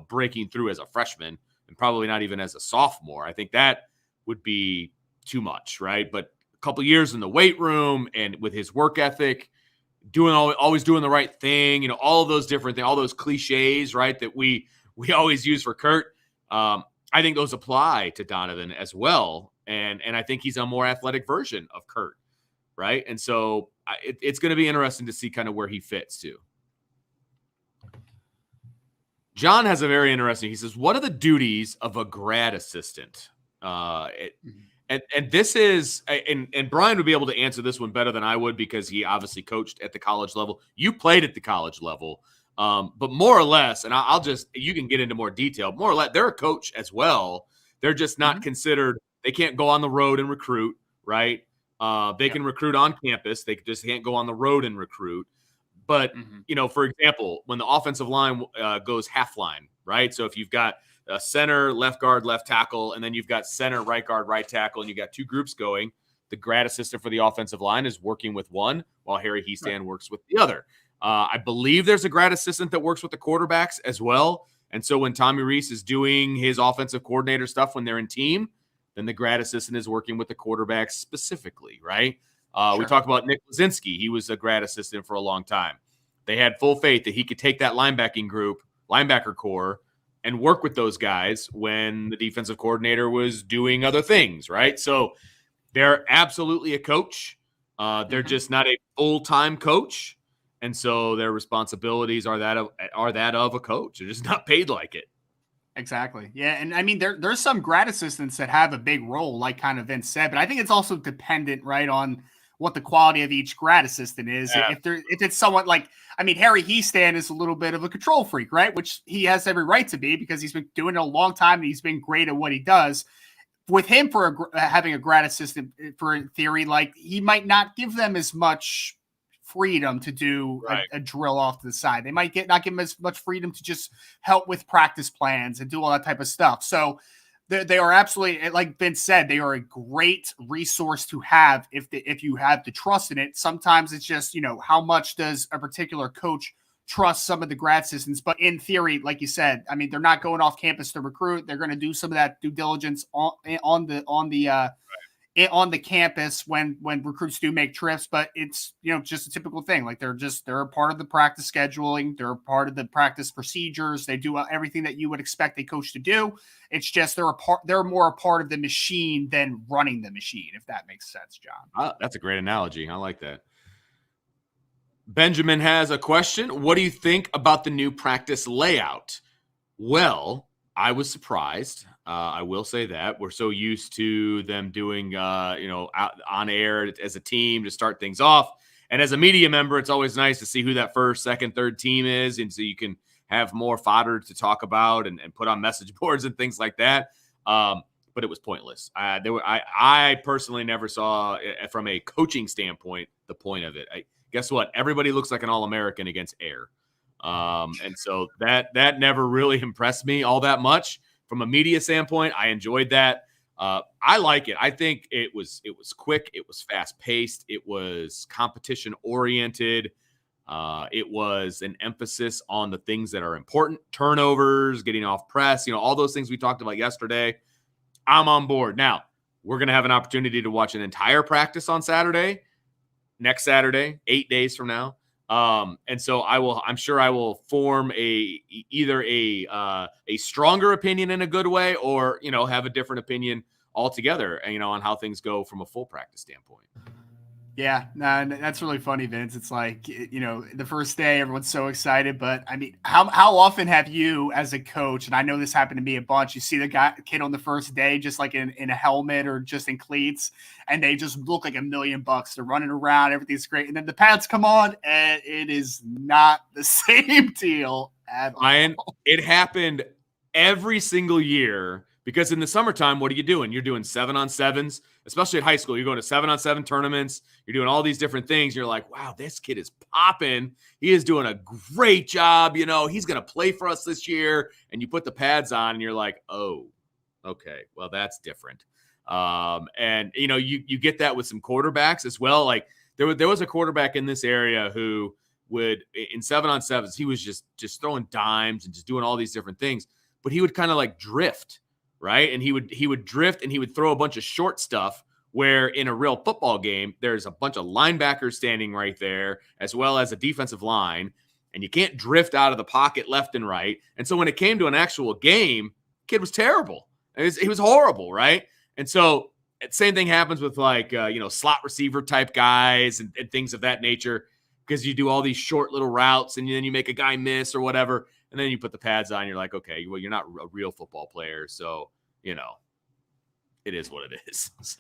breaking through as a freshman, and probably not even as a sophomore. I think that would be too much, right? But a couple years in the weight room and with his work ethic, always doing the right thing, all of those different things, all those cliches, right, that we always use for Kurt. I think those apply to Donovan as well. And I think he's a more athletic version of Kurt, right? And so it's going to be interesting to see kind of where he fits too. John has a very interesting, he says, what are the duties of a grad assistant? And this is, and Brian would be able to answer this one better than I would, because he obviously coached at the college level. You played at the college level, but more or less, and you can get into more detail, more or less, they're a coach as well. They're just not considered, they can't go on the road and recruit, right? They can recruit on campus. They just can't go on the road and recruit. But, for example, when the offensive line goes half line, right? So if you've got a center, left guard, left tackle, and then you've got center, right guard, right tackle, and you got two groups going, the grad assistant for the offensive line is working with one while Harry Heastan works with the other. I believe there's a grad assistant that works with the quarterbacks as well. And so when Tommy Rees is doing his offensive coordinator stuff when they're in team, then the grad assistant is working with the quarterback specifically, right? Sure. We talked about Nick Lazinski. He was a grad assistant for a long time. They had full faith that he could take that linebacker core, and work with those guys when the defensive coordinator was doing other things, right? So they're absolutely a coach. They're just not a full-time coach. And so their responsibilities are that of a coach. They're just not paid like it. Exactly. Yeah. And I mean, there's some grad assistants that have a big role, like kind of Vince said, but I think it's also dependent, right, on what the quality of each grad assistant is. Yeah. If it's someone like, I mean, Harry Heastan is a little bit of a control freak, right? Which he has every right to be because he's been doing it a long time and he's been great at what he does. With him having a grad assistant, for in theory, like he might not give them as much freedom to do a drill off to the side. They might not give them as much freedom to just help with practice plans and do all that type of stuff. So they are absolutely, like Vince said, they are a great resource to have if you have the trust in it. Sometimes it's just, how much does a particular coach trust some of the grad assistants? But in theory, like you said, I mean, they're not going off campus to recruit. They're going to do some of that due diligence on the campus when recruits do make trips, but it's, just a typical thing. Like they're a part of the practice scheduling. They're a part of the practice procedures. They do everything that you would expect a coach to do. It's just, they're more a part of the machine than running the machine, if that makes sense, John. That's a great analogy. I like that. Benjamin has a question. What do you think about the new practice layout? Well, I was surprised. I will say that we're so used to them doing, on air as a team to start things off. And as a media member, it's always nice to see who that first, second, third team is. And so you can have more fodder to talk about and put on message boards and things like that. But it was pointless. I personally never saw, from a coaching standpoint, the point of it. Guess what? Everybody looks like an All-American against air. And so that never really impressed me all that much. From a media standpoint, I enjoyed that. I like it. I think it was quick. It was fast paced. It was competition oriented. It was an emphasis on the things that are important: turnovers, getting off press, all those things we talked about yesterday. I'm on board. Now we're going to have an opportunity to watch an entire practice on next Saturday, 8 days from now. And so I'm sure I will form either a stronger opinion in a good way, or, have a different opinion altogether, on how things go from a full practice standpoint. Yeah, no, that's really funny, Vince. It's like, the first day, everyone's so excited, but I mean, how often have you as a coach, and I know this happened to me a bunch, you see the kid on the first day, just like in a helmet or just in cleats, and they just look like $1 million. They're running around, everything's great. And then the pads come on and it is not the same deal at all. It happened every single year. Because in the summertime, what are you doing? You're doing 7-on-7s, especially at high school. You're going to 7-on-7 tournaments. You're doing all these different things. You're like, wow, this kid is popping. He is doing a great job. He's going to play for us this year. And you put the pads on and you're like, oh, okay, well, that's different. And, you get that with some quarterbacks as well. Like there was a quarterback in this area who would, in 7-on-7s, he was just throwing dimes and just doing all these different things. But he would kind of like drift. Right. And he would drift and he would throw a bunch of short stuff, where in a real football game, there's a bunch of linebackers standing right there, as well as a defensive line. And you can't drift out of the pocket left and right. And so when it came to an actual game, kid was terrible. He was horrible. Right. And so same thing happens with like, slot receiver type guys and things of that nature, because you do all these short little routes and then you make a guy miss or whatever. And then you put the pads on, you're like, okay, well, you're not a real football player. So, it is what it is. So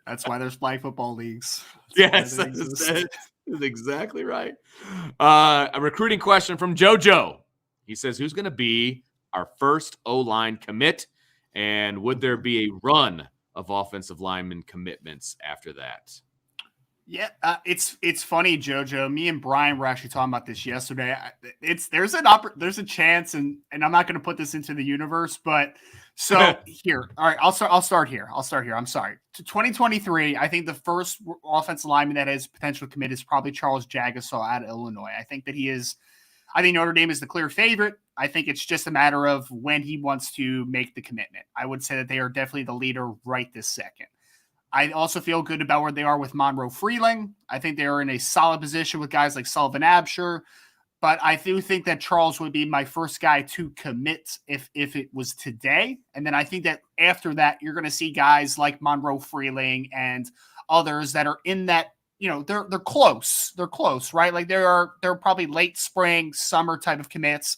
that's why there's flag football leagues. Yes, that's exactly right. A recruiting question from JoJo. He says, who's going to be our first O-line commit? And would there be a run of offensive lineman commitments after that? Yeah, it's funny, JoJo. Me and Brian were actually talking about this yesterday. There's a chance, and I'm not going to put this into the universe, but so here, all right, I'll start here. I'm sorry. To 2023, I think the first offensive lineman that has potential commit is probably Charles Jagasaw out of Illinois. I think Notre Dame is the clear favorite. I think it's just a matter of when he wants to make the commitment. I would say that they are definitely the leader right this second. I also feel good about where they are with Monroe Freeling. I think they are in a solid position with guys like Sullivan Absher. But I do think that Charles would be my first guy to commit if it was today. And then I think that after that, you're going to see guys like Monroe Freeling and others that are in that, they're close. They're close, right? Like they're probably late spring, summer type of commits.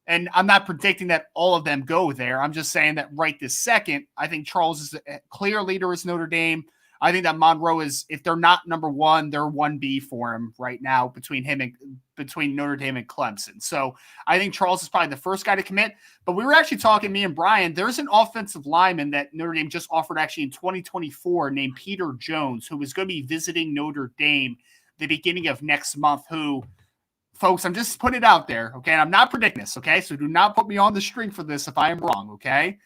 And I'm not predicting that all of them go there. I'm just saying that right this second, I think Charles is a clear leader as Notre Dame. I think that Monroe is, if they're not number one, they're 1B for him right now between Notre Dame and Clemson. So I think Charles is probably the first guy to commit. But we were actually talking, me and Brian, there's an offensive lineman that Notre Dame just offered actually in 2024 named Peter Jones, who is going to be visiting Notre Dame the beginning of next month, who, folks, I'm just putting it out there, okay? And I'm not predicting this, okay? So do not put me on the string for this if I am wrong, okay?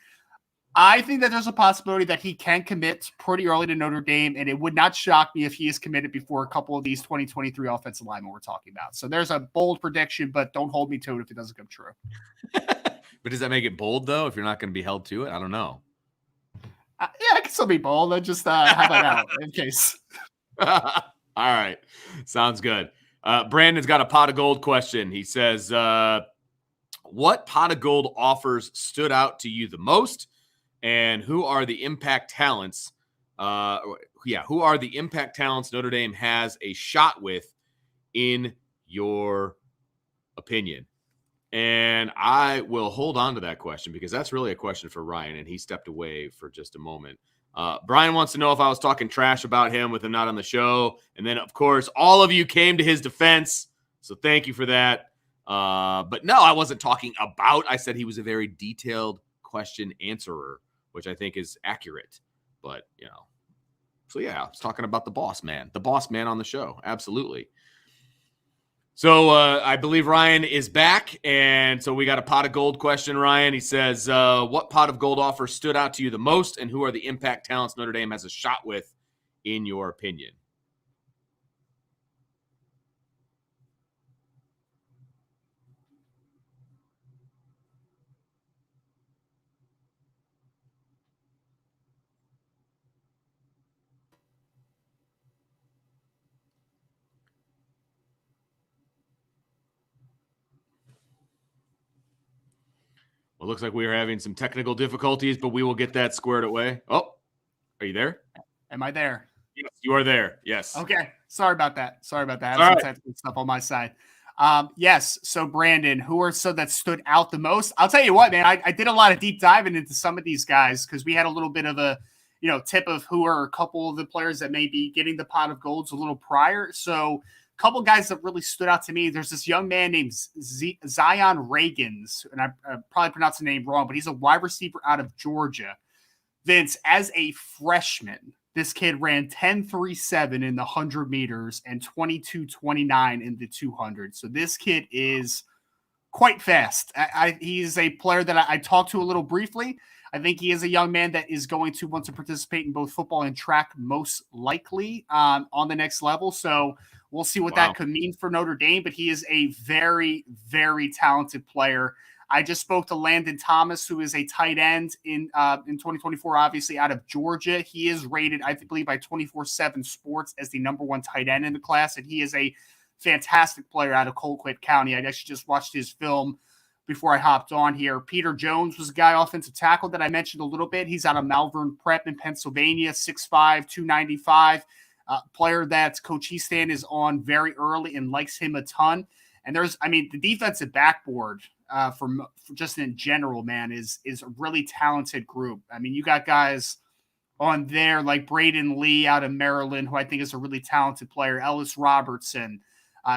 I think that there's a possibility that he can commit pretty early to Notre Dame, and it would not shock me if he is committed before a couple of these 2023 offensive linemen we're talking about. So there's a bold prediction, but don't hold me to it if it doesn't come true. But does that make it bold, though, if you're not going to be held to it? I don't know. Yeah, it can still be bold. I just have that out in case. All right. Sounds good. Brandon's got a pot of gold question. He says, what pot of gold offers stood out to you the most? And who are the impact talents? Who are the impact talents Notre Dame has a shot with, in your opinion? And I will hold on to that question because that's really a question for Ryan, and he stepped away for just a moment. Brian wants to know if I was talking trash about him with him not on the show. And then, of course, all of you came to his defense. So thank you for that. But no, I wasn't talking about. I said he was a very detailed question answerer, which I think is accurate. But, so yeah, I was talking about the boss man on the show. Absolutely. So I believe Ryan is back. And so we got a pot of gold question, Ryan. He says, what pot of gold offer stood out to you the most, and who are the impact talents Notre Dame has a shot with, in your opinion? Well, it looks like we are having some technical difficulties, but we will get that squared away. Oh, are you there? Am I there? Yes, you are there. Yes. Okay. Sorry about that. I have All some right. technical stuff on my side. Yes. So Brandon, who are some that stood out the most? I'll tell you what, man, I did a lot of deep diving into some of these guys because we had a little bit of a, tip of who are a couple of the players that may be getting the pot of golds a little prior. So a couple guys that really stood out to me. There's this young man named Zion Reagans, and I probably pronounced the name wrong, but he's a wide receiver out of Georgia. Vince, as a freshman, this kid ran 10.37 in the 100 meters and 22.29 in the 200. So this kid is quite fast. He's a player that I talked to a little briefly. I think he is a young man that is going to want to participate in both football and track, most likely on the next level. So we'll see what that could mean for Notre Dame, but he is a very, very talented player. I just spoke to Landon Thomas, who is a tight end in 2024, obviously out of Georgia. He is rated, I believe, by 24/7 Sports as the number one tight end in the class, and he is a fantastic player out of Colquitt County. I actually just watched his film before I hopped on here. Peter Jones was a guy, offensive tackle, that I mentioned a little bit. He's out of Malvern Prep in Pennsylvania, 6'5", 295. Player that Coach Easton is on very early and likes him a ton. And the defensive backboard for just in general, man, is a really talented group. I mean, you got guys on there like Braden Lee out of Maryland, who I think is a really talented player. Ellis Robertson,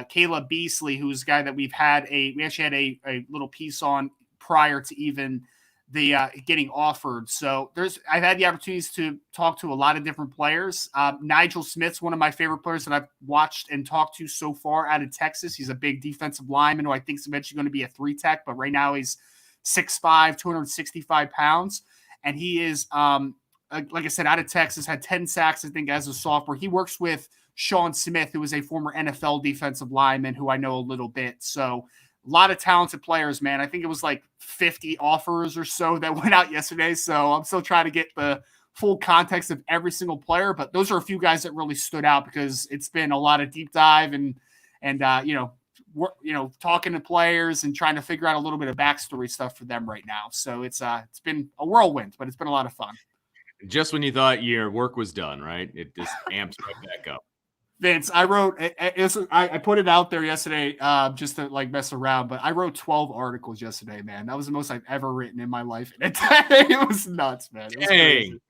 Caleb Beasley, who's a guy that we actually had a little piece on prior to even the getting offered. So I've had the opportunities to talk to a lot of different players. Nigel Smith's one of my favorite players that I've watched and talked to so far out of Texas. He's a big defensive lineman who I think is eventually going to be a 3-tech, but right now he's 6'5", 265 pounds. And he is, like I said, out of Texas, had 10 sacks, I think, as a sophomore. He works with Sean Smith, who is a former NFL defensive lineman who I know a little bit. So lot of talented players, man. I think it was like 50 offers or so that went out yesterday. So I'm still trying to get the full context of every single player, but those are a few guys that really stood out because it's been a lot of deep dive and talking to players and trying to figure out a little bit of backstory stuff for them right now. So it's been a whirlwind, but it's been a lot of fun. Just when you thought your work was done, right? It just amps right back up. Vince, I wrote, I put it out there yesterday just to like mess around, but I wrote 12 articles yesterday, man. That was the most I've ever written in my life. It was nuts, man. It was crazy.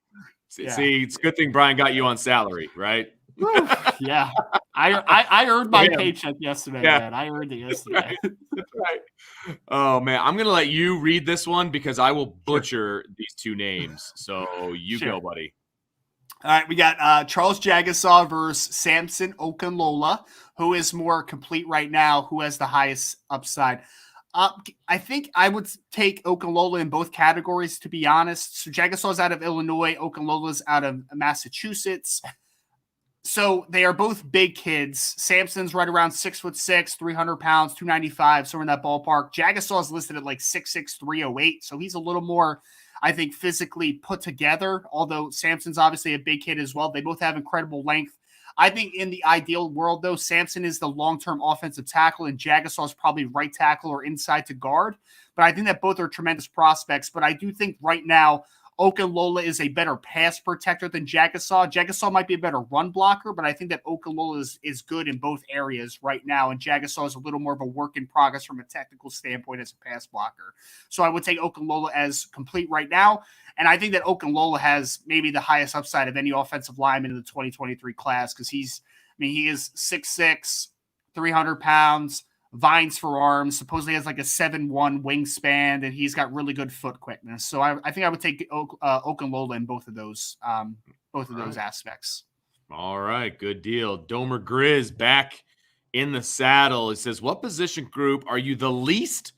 See, it's a good thing Brian got you on salary, right? Yeah. I earned my paycheck yesterday, man. I earned it yesterday. That's right. Oh, man. I'm going to let you read this one because I will butcher these two names. So you go, buddy. All right, we got Charles Jagasaw versus Samson Okunlola, who is more complete right now, who has the highest upside. I think I would take Okunlola in both categories, to be honest. So Jagasaw's out of Illinois, Okunlola's out of Massachusetts. So they are both big kids. Samson's right around 6'6", 300 pounds, 295, somewhere in that ballpark. Jagasaw's listed at like 6'6", 308. So he's a little more, I think, physically put together, although Samson's obviously a big kid as well. They both have incredible length. I think in the ideal world, though, Samson is the long-term offensive tackle and Jagasaw is probably right tackle or inside to guard. But I think that both are tremendous prospects. But I do think right now Okunlola is a better pass protector than Jagasaw. Jagasaw might be a better run blocker, but I think that Okunlola is good in both areas right now, and Jagasaw is a little more of a work in progress from a technical standpoint as a pass blocker. So I would take Okunlola as complete right now, and I think that Okunlola has maybe the highest upside of any offensive lineman in the 2023 class because he is 6'6", 300 pounds, vines for arms, supposedly has like a 7'1" wingspan, and he's got really good foot quickness. So I think I would take Okunlola in both of those aspects. All right, good deal. Domer Grizz back in the saddle. It says, what position group are you the least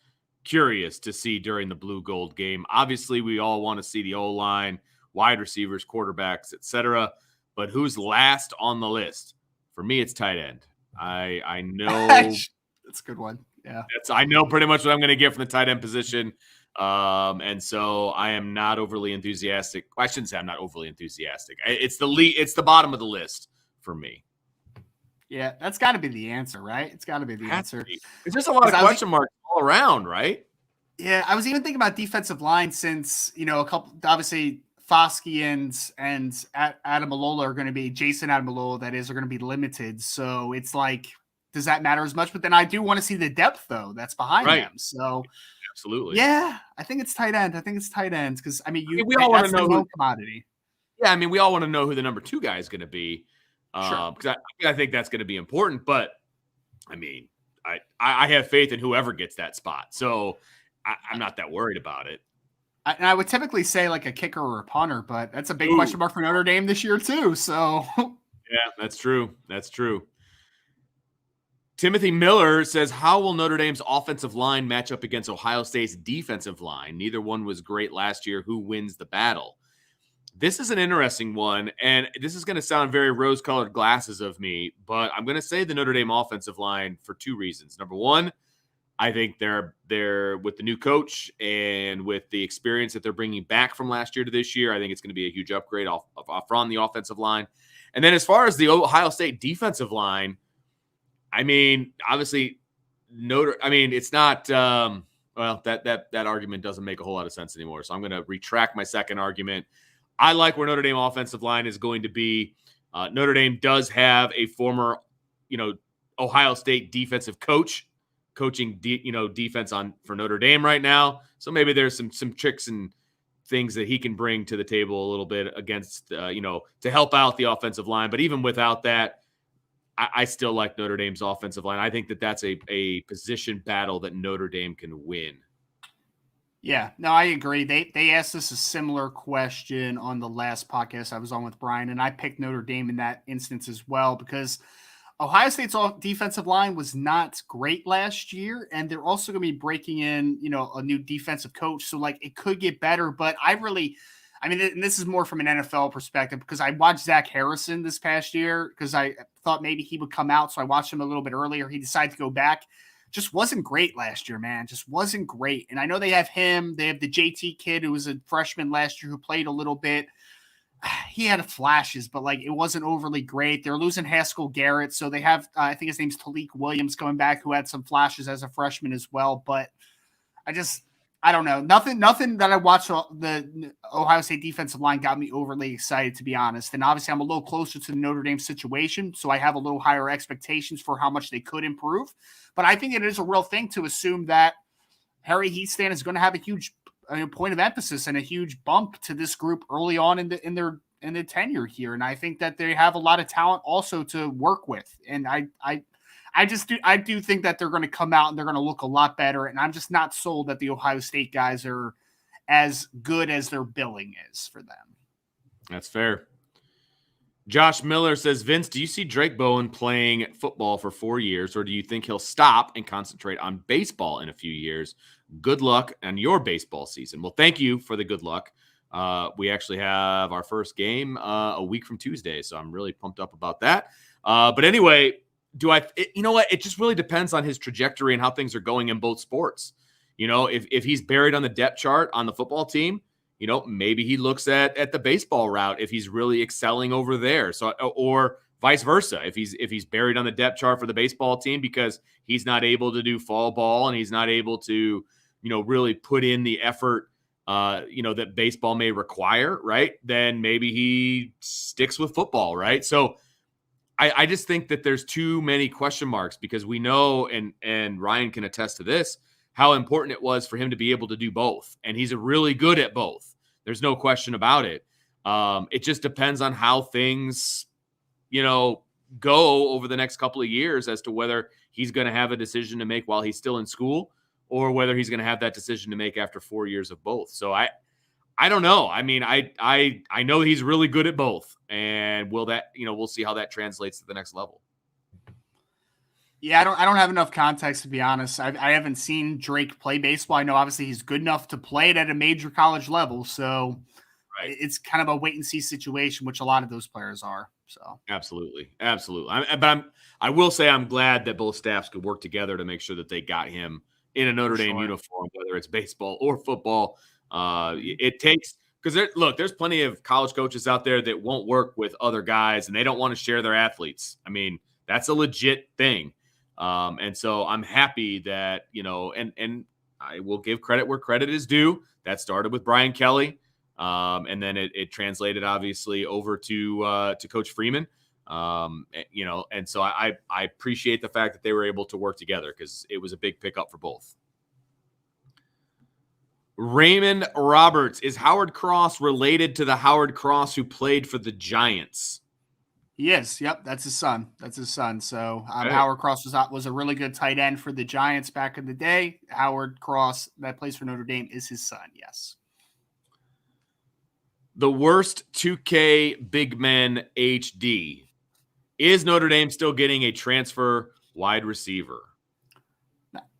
curious to see during the blue gold game? Obviously, we all want to see the O-line, wide receivers, quarterbacks, etc. But who's last on the list? For me, it's tight end. I know that's a good one. Yeah. I know pretty much what I'm going to get from the tight end position. And so I am not overly enthusiastic. I shouldn't say I'm not overly enthusiastic. It's the bottom of the list for me. Yeah, that's got to be the answer, right? It's got to be the answer. It's just a lot of question marks all around, right? Yeah, I was even thinking about defensive line since, a couple, obviously Foskey and Adam Alola are going to be, Jason Adamalola, that is, are going to be limited. So it's like, does that matter as much? But then I do want to see the depth, though, that's behind them. So, absolutely. Yeah, I think it's tight end. Because, we all want to know who commodity. Yeah, we all want to know who the number 2 guy is going to be. Sure. Because I think that's going to be important. But, I have faith in whoever gets that spot. So I'm not that worried about it. I would typically say like a kicker or a punter, but that's a big question mark for Notre Dame this year, too. So, yeah, that's true. Timothy Miller says, how will Notre Dame's offensive line match up against Ohio State's defensive line? Neither one was great last year. Who wins the battle? This is an interesting one, and this is going to sound very rose-colored glasses of me, but I'm going to say the Notre Dame offensive line for 2 reasons. Number one, I think they're with the new coach and with the experience that they're bringing back from last year to this year, I think it's going to be a huge upgrade from the offensive line. And then as far as the Ohio State defensive line, obviously, it's not. That argument doesn't make a whole lot of sense anymore. So I'm going to retract my second argument. I like where Notre Dame offensive line is going to be. Notre Dame does have a former, Ohio State defensive coach coaching, defense for Notre Dame right now. So maybe there's some tricks and things that he can bring to the table a little bit against, to help out the offensive line. But even without that, I still like Notre Dame's offensive line. I think that that's a position battle that Notre Dame can win. Yeah, no, I agree. They asked us a similar question on the last podcast I was on with Brian, and I picked Notre Dame in that instance as well because Ohio State's defensive line was not great last year, and they're also going to be breaking in, a new defensive coach. So, it could get better, but and this is more from an NFL perspective because I watched Zach Harrison this past year because I thought maybe he would come out. So I watched him a little bit earlier. He decided to go back. just wasn't great last year, man. Just wasn't great. And I know they have him. They have the JT kid who was a freshman last year who played a little bit. He had flashes, but like it wasn't overly great. They're losing Haskell Garrett. So they have, I think his name's Talik Williams coming back, who had some flashes as a freshman as well. But I don't know. Nothing that I watched the Ohio State defensive line got me overly excited, to be honest. And obviously I'm a little closer to the Notre Dame situation, so I have a little higher expectations for how much they could improve. But I think it is a real thing to assume that Harry Heatstan is going to have a huge point of emphasis and a huge bump to this group early on in their tenure here. And I think that they have a lot of talent also to work with. And I do think that they're going to come out and they're going to look a lot better. And I'm just not sold that the Ohio State guys are as good as their billing is for them. That's fair. Josh Miller says, Vince, do you see Drake Bowen playing football for 4 years, or do you think he'll stop and concentrate on baseball in a few years? Good luck on your baseball season. Well, thank you for the good luck. We actually have our first game a week from Tuesday, so I'm really pumped up about that. But anyway, you know what? It just really depends on his trajectory and how things are going in both sports. You know, if he's buried on the depth chart on the football team, you know, maybe he looks at the baseball route if he's really excelling over there. So, or vice versa, if he's buried on the depth chart for the baseball team because he's not able to do fall ball and he's not able to, you know, really put in the effort, you know, that baseball may require, right? Then maybe he sticks with football, right? So I just think that there's too many question marks because we know, and Ryan can attest to this, how important it was for him to be able to do both. And he's really good at both. There's no question about it. It just depends on how things, you know, go over the next couple of years as to whether he's going to have a decision to make while he's still in school or whether he's going to have that decision to make after 4 years of both. So I don't know. I mean, I know he's really good at both, and we'll see how that translates to the next level. Yeah, I don't have enough context, to be honest. I haven't seen Drake play baseball. I know obviously he's good enough to play it at a major college level, so right. It's kind of a wait and see situation, which a lot of those players are. So absolutely. I will say I'm glad that both staffs could work together to make sure that they got him in a Notre Dame uniform, whether it's baseball or football. It takes, because there's plenty of college coaches out there that won't work with other guys and they don't want to share their athletes. I mean, that's a legit thing. And so I'm happy that, you know, and I will give credit where credit is due. That started with Brian Kelly. And then it translated obviously over to Coach Freeman. You know, and so I appreciate the fact that they were able to work together because it was a big pickup for both. Raymond Roberts, is Howard Cross related to the Howard Cross who played for the Giants? He is. Yep, that's his son. So Howard Cross was a really good tight end for the Giants back in the day. Howard Cross, that plays for Notre Dame, is his son. Yes. The worst 2K big men HD. Is Notre Dame still getting a transfer wide receiver?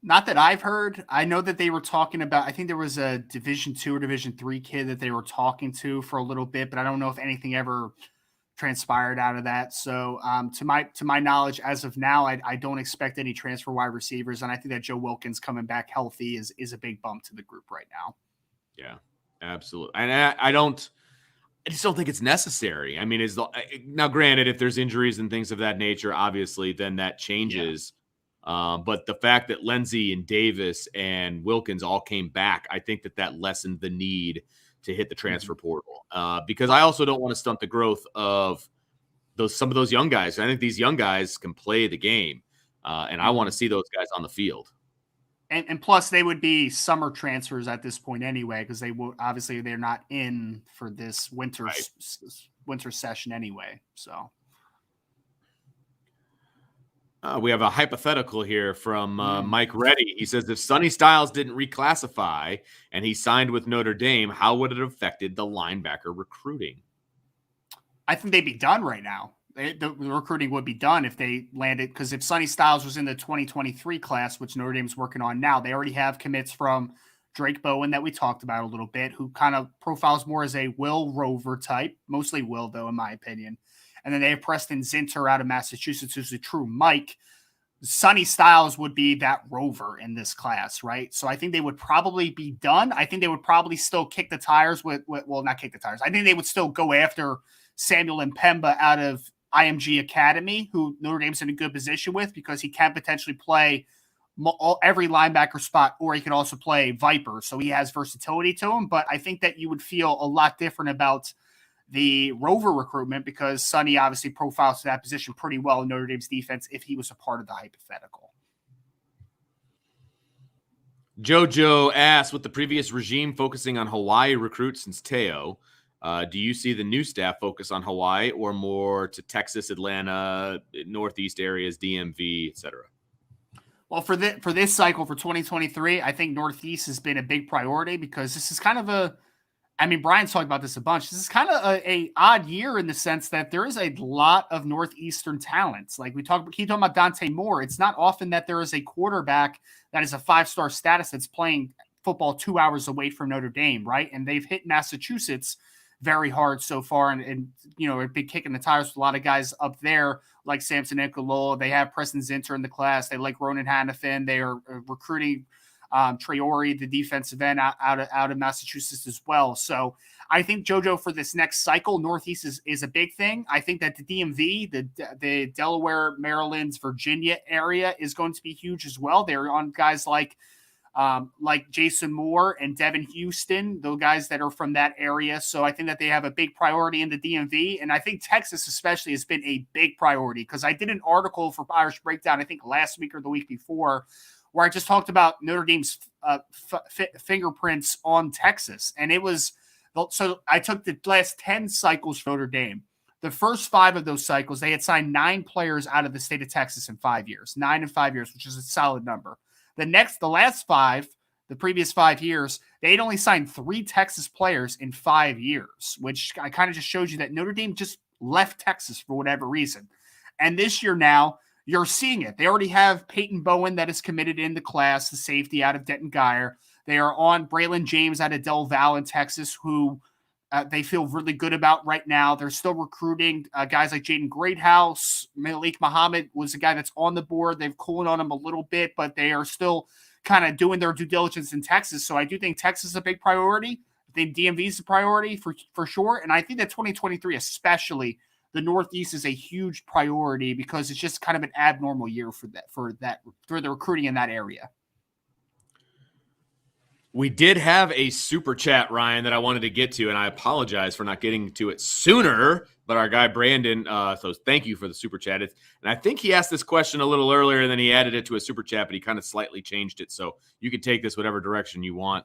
Not that I've heard. I know that they were talking about, I think there was a Division II or Division III kid that they were talking to for a little bit, but I don't know if anything ever transpired out of that. So to my knowledge, as of now, I don't expect any transfer wide receivers. And I think that Joe Wilkins coming back healthy is a big bump to the group right now. Yeah, absolutely. And I just don't think it's necessary. I mean, now granted, if there's injuries and things of that nature, obviously, then that changes. Yeah. But the fact that Lindsey and Davis and Wilkins all came back, I think that lessened the need to hit the transfer portal. Because I also don't want to stunt the growth of some of those young guys. I think these young guys can play the game, and I want to see those guys on the field. And plus, they would be summer transfers at this point anyway, because they're not in for this winter session anyway. So. We have a hypothetical here from Mike Reddy. He says, if Sonny Styles didn't reclassify and he signed with Notre Dame, how would it have affected the linebacker recruiting? I think they'd be done right now. The recruiting would be done if they landed, because if Sonny Styles was in the 2023 class, which Notre Dame's working on now, they already have commits from Drake Bowen that we talked about a little bit, who kind of profiles more as a Will Rover type, mostly Will, though, in my opinion. And then they have Preston Zinter out of Massachusetts, who's a true Mike. Sonny Styles would be that rover in this class, right? So I think they would probably be done. I think they would probably still kick the tires with well, not kick the tires. I think they would still go after Samuel Mpemba out of IMG Academy, who Notre Dame's in a good position with because he can potentially play every linebacker spot, or he can also play Viper. So he has versatility to him. But I think that you would feel a lot different about the rover recruitment because Sonny obviously profiles to that position pretty well in Notre Dame's defense if he was a part of the hypothetical. Jojo asks, with the previous regime focusing on Hawaii recruits since Teo, do you see the new staff focus on Hawaii or more to Texas, Atlanta, Northeast areas, DMV, etc.? Well, for this cycle for 2023, I think Northeast has been a big priority because this is kind of Brian's talked about this a bunch. This is kind of a odd year in the sense that there is a lot of Northeastern talents. Like keep talking about Dante Moore. It's not often that there is a quarterback that is a 5-star status that's playing football 2 hours away from Notre Dame, right? And they've hit Massachusetts very hard so far, and a big kick in the tires with a lot of guys up there like Samson Nicolo. They have Preston Zinter in the class. They like Ronan Hannafin. They are recruiting Traore, the defensive end out of Massachusetts as well. So I think JoJo for this next cycle, Northeast is a big thing. I think that the DMV, the Delaware, Maryland, Virginia area is going to be huge as well. They're on guys like Jason Moore and Devin Houston, those guys that are from that area. So I think that they have a big priority in the DMV. And I think Texas especially has been a big priority because I did an article for Irish Breakdown, I think last week or the week before, where I just talked about Notre Dame's fingerprints on Texas. And so I took the last 10 cycles for Notre Dame. The first 5 of those cycles, they had signed 9 players out of the state of Texas in 5 years, 9 in 5 years, which is a solid number. The last 5, the previous 5 years, they'd only signed 3 Texas players in 5 years, which I kind of just shows you that Notre Dame just left Texas for whatever reason. And this year now, you're seeing it. They already have Peyton Bowen that is committed in the class, the safety out of Denton Guyer. They are on Braylon James out of Del Valle in Texas, who they feel really good about right now. They're still recruiting guys like Jaden Greathouse. Malik Muhammad was a guy that's on the board. They've cooled on him a little bit, but they are still kind of doing their due diligence in Texas. So I do think Texas is a big priority. I think DMV is a priority for sure. And I think that 2023 especially, the Northeast is a huge priority because it's just kind of an abnormal year for the recruiting in that area. We did have a super chat, Ryan, that I wanted to get to, and I apologize for not getting to it sooner. But our guy Brandon, so thank you for the super chat. And I think he asked this question a little earlier, and then he added it to a super chat, but he kind of slightly changed it. So you can take this whatever direction you want.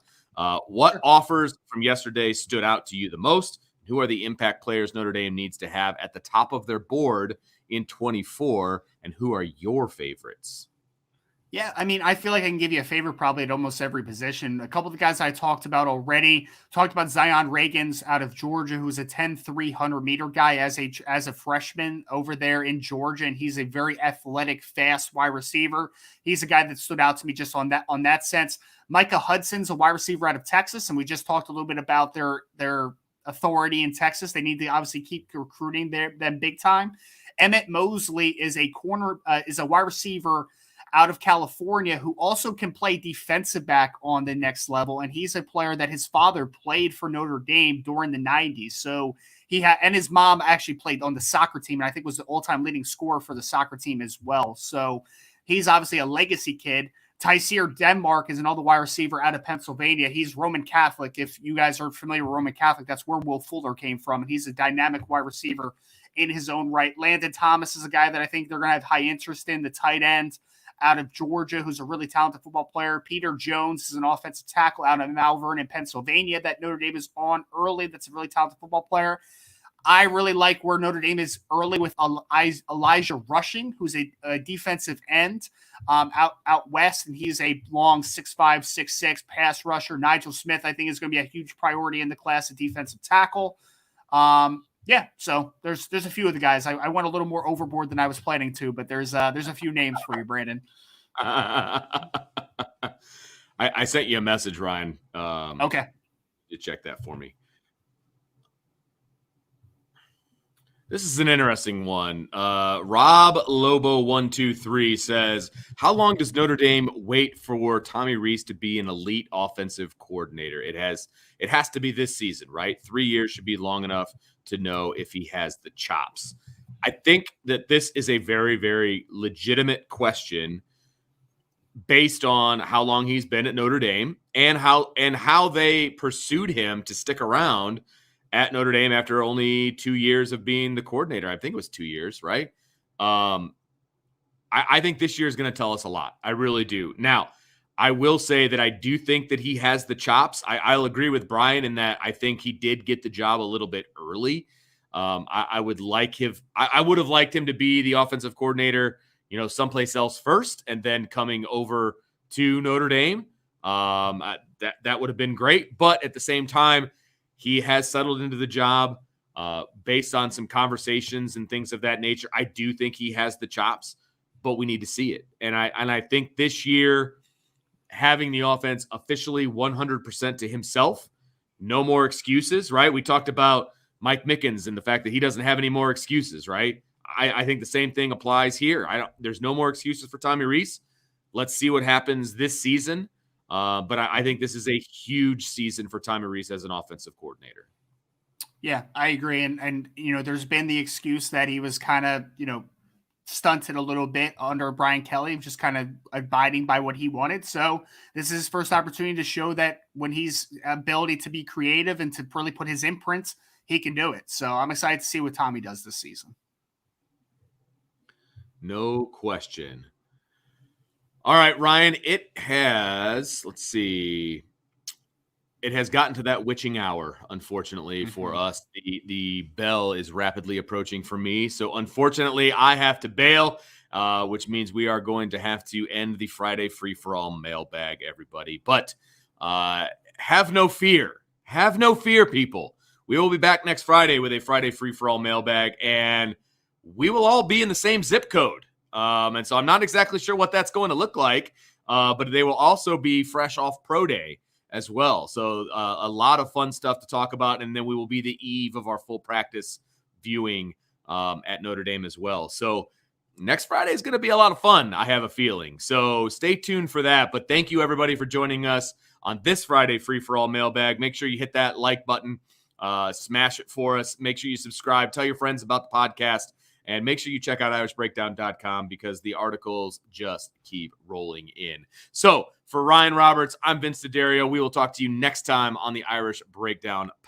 What offers from yesterday stood out to you the most? Who are the impact players Notre Dame needs to have at the top of their board in 24? And who are your favorites? Yeah, I feel like I can give you a favorite probably at almost every position. A couple of the guys I talked about already. Talked about Zion Reagans out of Georgia, who's a 10-3 100-meter guy as a freshman over there in Georgia, and he's a very athletic, fast wide receiver. He's a guy that stood out to me just on that sense. Micah Hudson's a wide receiver out of Texas, and we just talked a little bit about their authority in Texas. They need to obviously keep recruiting them big time. Emmett Mosley is a wide receiver out of California who also can play defensive back on the next level. And he's a player that his father played for Notre Dame during the 90s. So and his mom actually played on the soccer team, and I think was the all-time leading scorer for the soccer team as well. So he's obviously a legacy kid. Tyseer Denmark is another wide receiver out of Pennsylvania. He's Roman Catholic. If you guys are familiar with Roman Catholic, that's where Will Fuller came from. And he's a dynamic wide receiver in his own right. Landon Thomas is a guy that I think they're going to have high interest in, the tight end out of Georgia, who's a really talented football player. Peter Jones is an offensive tackle out of Malvern in Pennsylvania that Notre Dame is on early. That's a really talented football player. I really like where Notre Dame is early with Elijah Rushing, who's a defensive end out west, and he's a long 6'5", 6'6" pass rusher. Nigel Smith, I think, is going to be a huge priority in the class of defensive tackle. Yeah, so there's a few of the guys. I went a little more overboard than I was planning to, but there's a few names for you, Brandon. I sent you a message, Ryan. Okay. You check that for me. This is an interesting one. Rob Lobo 123 says, "How long does Notre Dame wait for Tommy Rees to be an elite offensive coordinator? It has to be this season, right? 3 years should be long enough to know if he has the chops." I think that this is a very, very legitimate question based on how long he's been at Notre Dame and how they pursued him to stick around at Notre Dame after only 2 years of being the coordinator. I think it was 2 years, right? I think this year is going to tell us a lot. I really do. Now, I will say that I do think that he has the chops. I'll agree with Brian in that I think he did get the job a little bit early. I would have liked him to be the offensive coordinator, someplace else first, and then coming over to Notre Dame. That would have been great. But at the same time, he has settled into the job based on some conversations and things of that nature. I do think he has the chops, but we need to see it. And I think this year, having the offense officially 100% to himself, no more excuses, right? We talked about Mike Mickens and the fact that he doesn't have any more excuses, right? I think the same thing applies here. There's no more excuses for Tommy Rees. Let's see what happens this season. But I think this is a huge season for Tommy Rees as an offensive coordinator. Yeah, I agree. And there's been the excuse that he was kind of, stunted a little bit under Brian Kelly, just kind of abiding by what he wanted. So this is his first opportunity to show that when he's ability to be creative and to really put his imprints, he can do it. So I'm excited to see what Tommy does this season. No question. All right, Ryan, it has gotten to that witching hour, unfortunately, for us. The bell is rapidly approaching for me. So unfortunately, I have to bail, which means we are going to have to end the Friday free-for-all mailbag, everybody. But have no fear. Have no fear, people. We will be back next Friday with a Friday free-for-all mailbag, and we will all be in the same zip code. And so I'm not exactly sure what that's going to look like, but they will also be fresh off Pro Day as well. So a lot of fun stuff to talk about. And then we will be the eve of our full practice viewing at Notre Dame as well. So next Friday is going to be a lot of fun, I have a feeling. So stay tuned for that. But thank you, everybody, for joining us on this Friday free-for-all mailbag. Make sure you hit that like button, smash it for us. Make sure you subscribe. Tell your friends about the podcast. And make sure you check out irishbreakdown.com because the articles just keep rolling in. So for Ryan Roberts, I'm Vince D'Addario. We will talk to you next time on the Irish Breakdown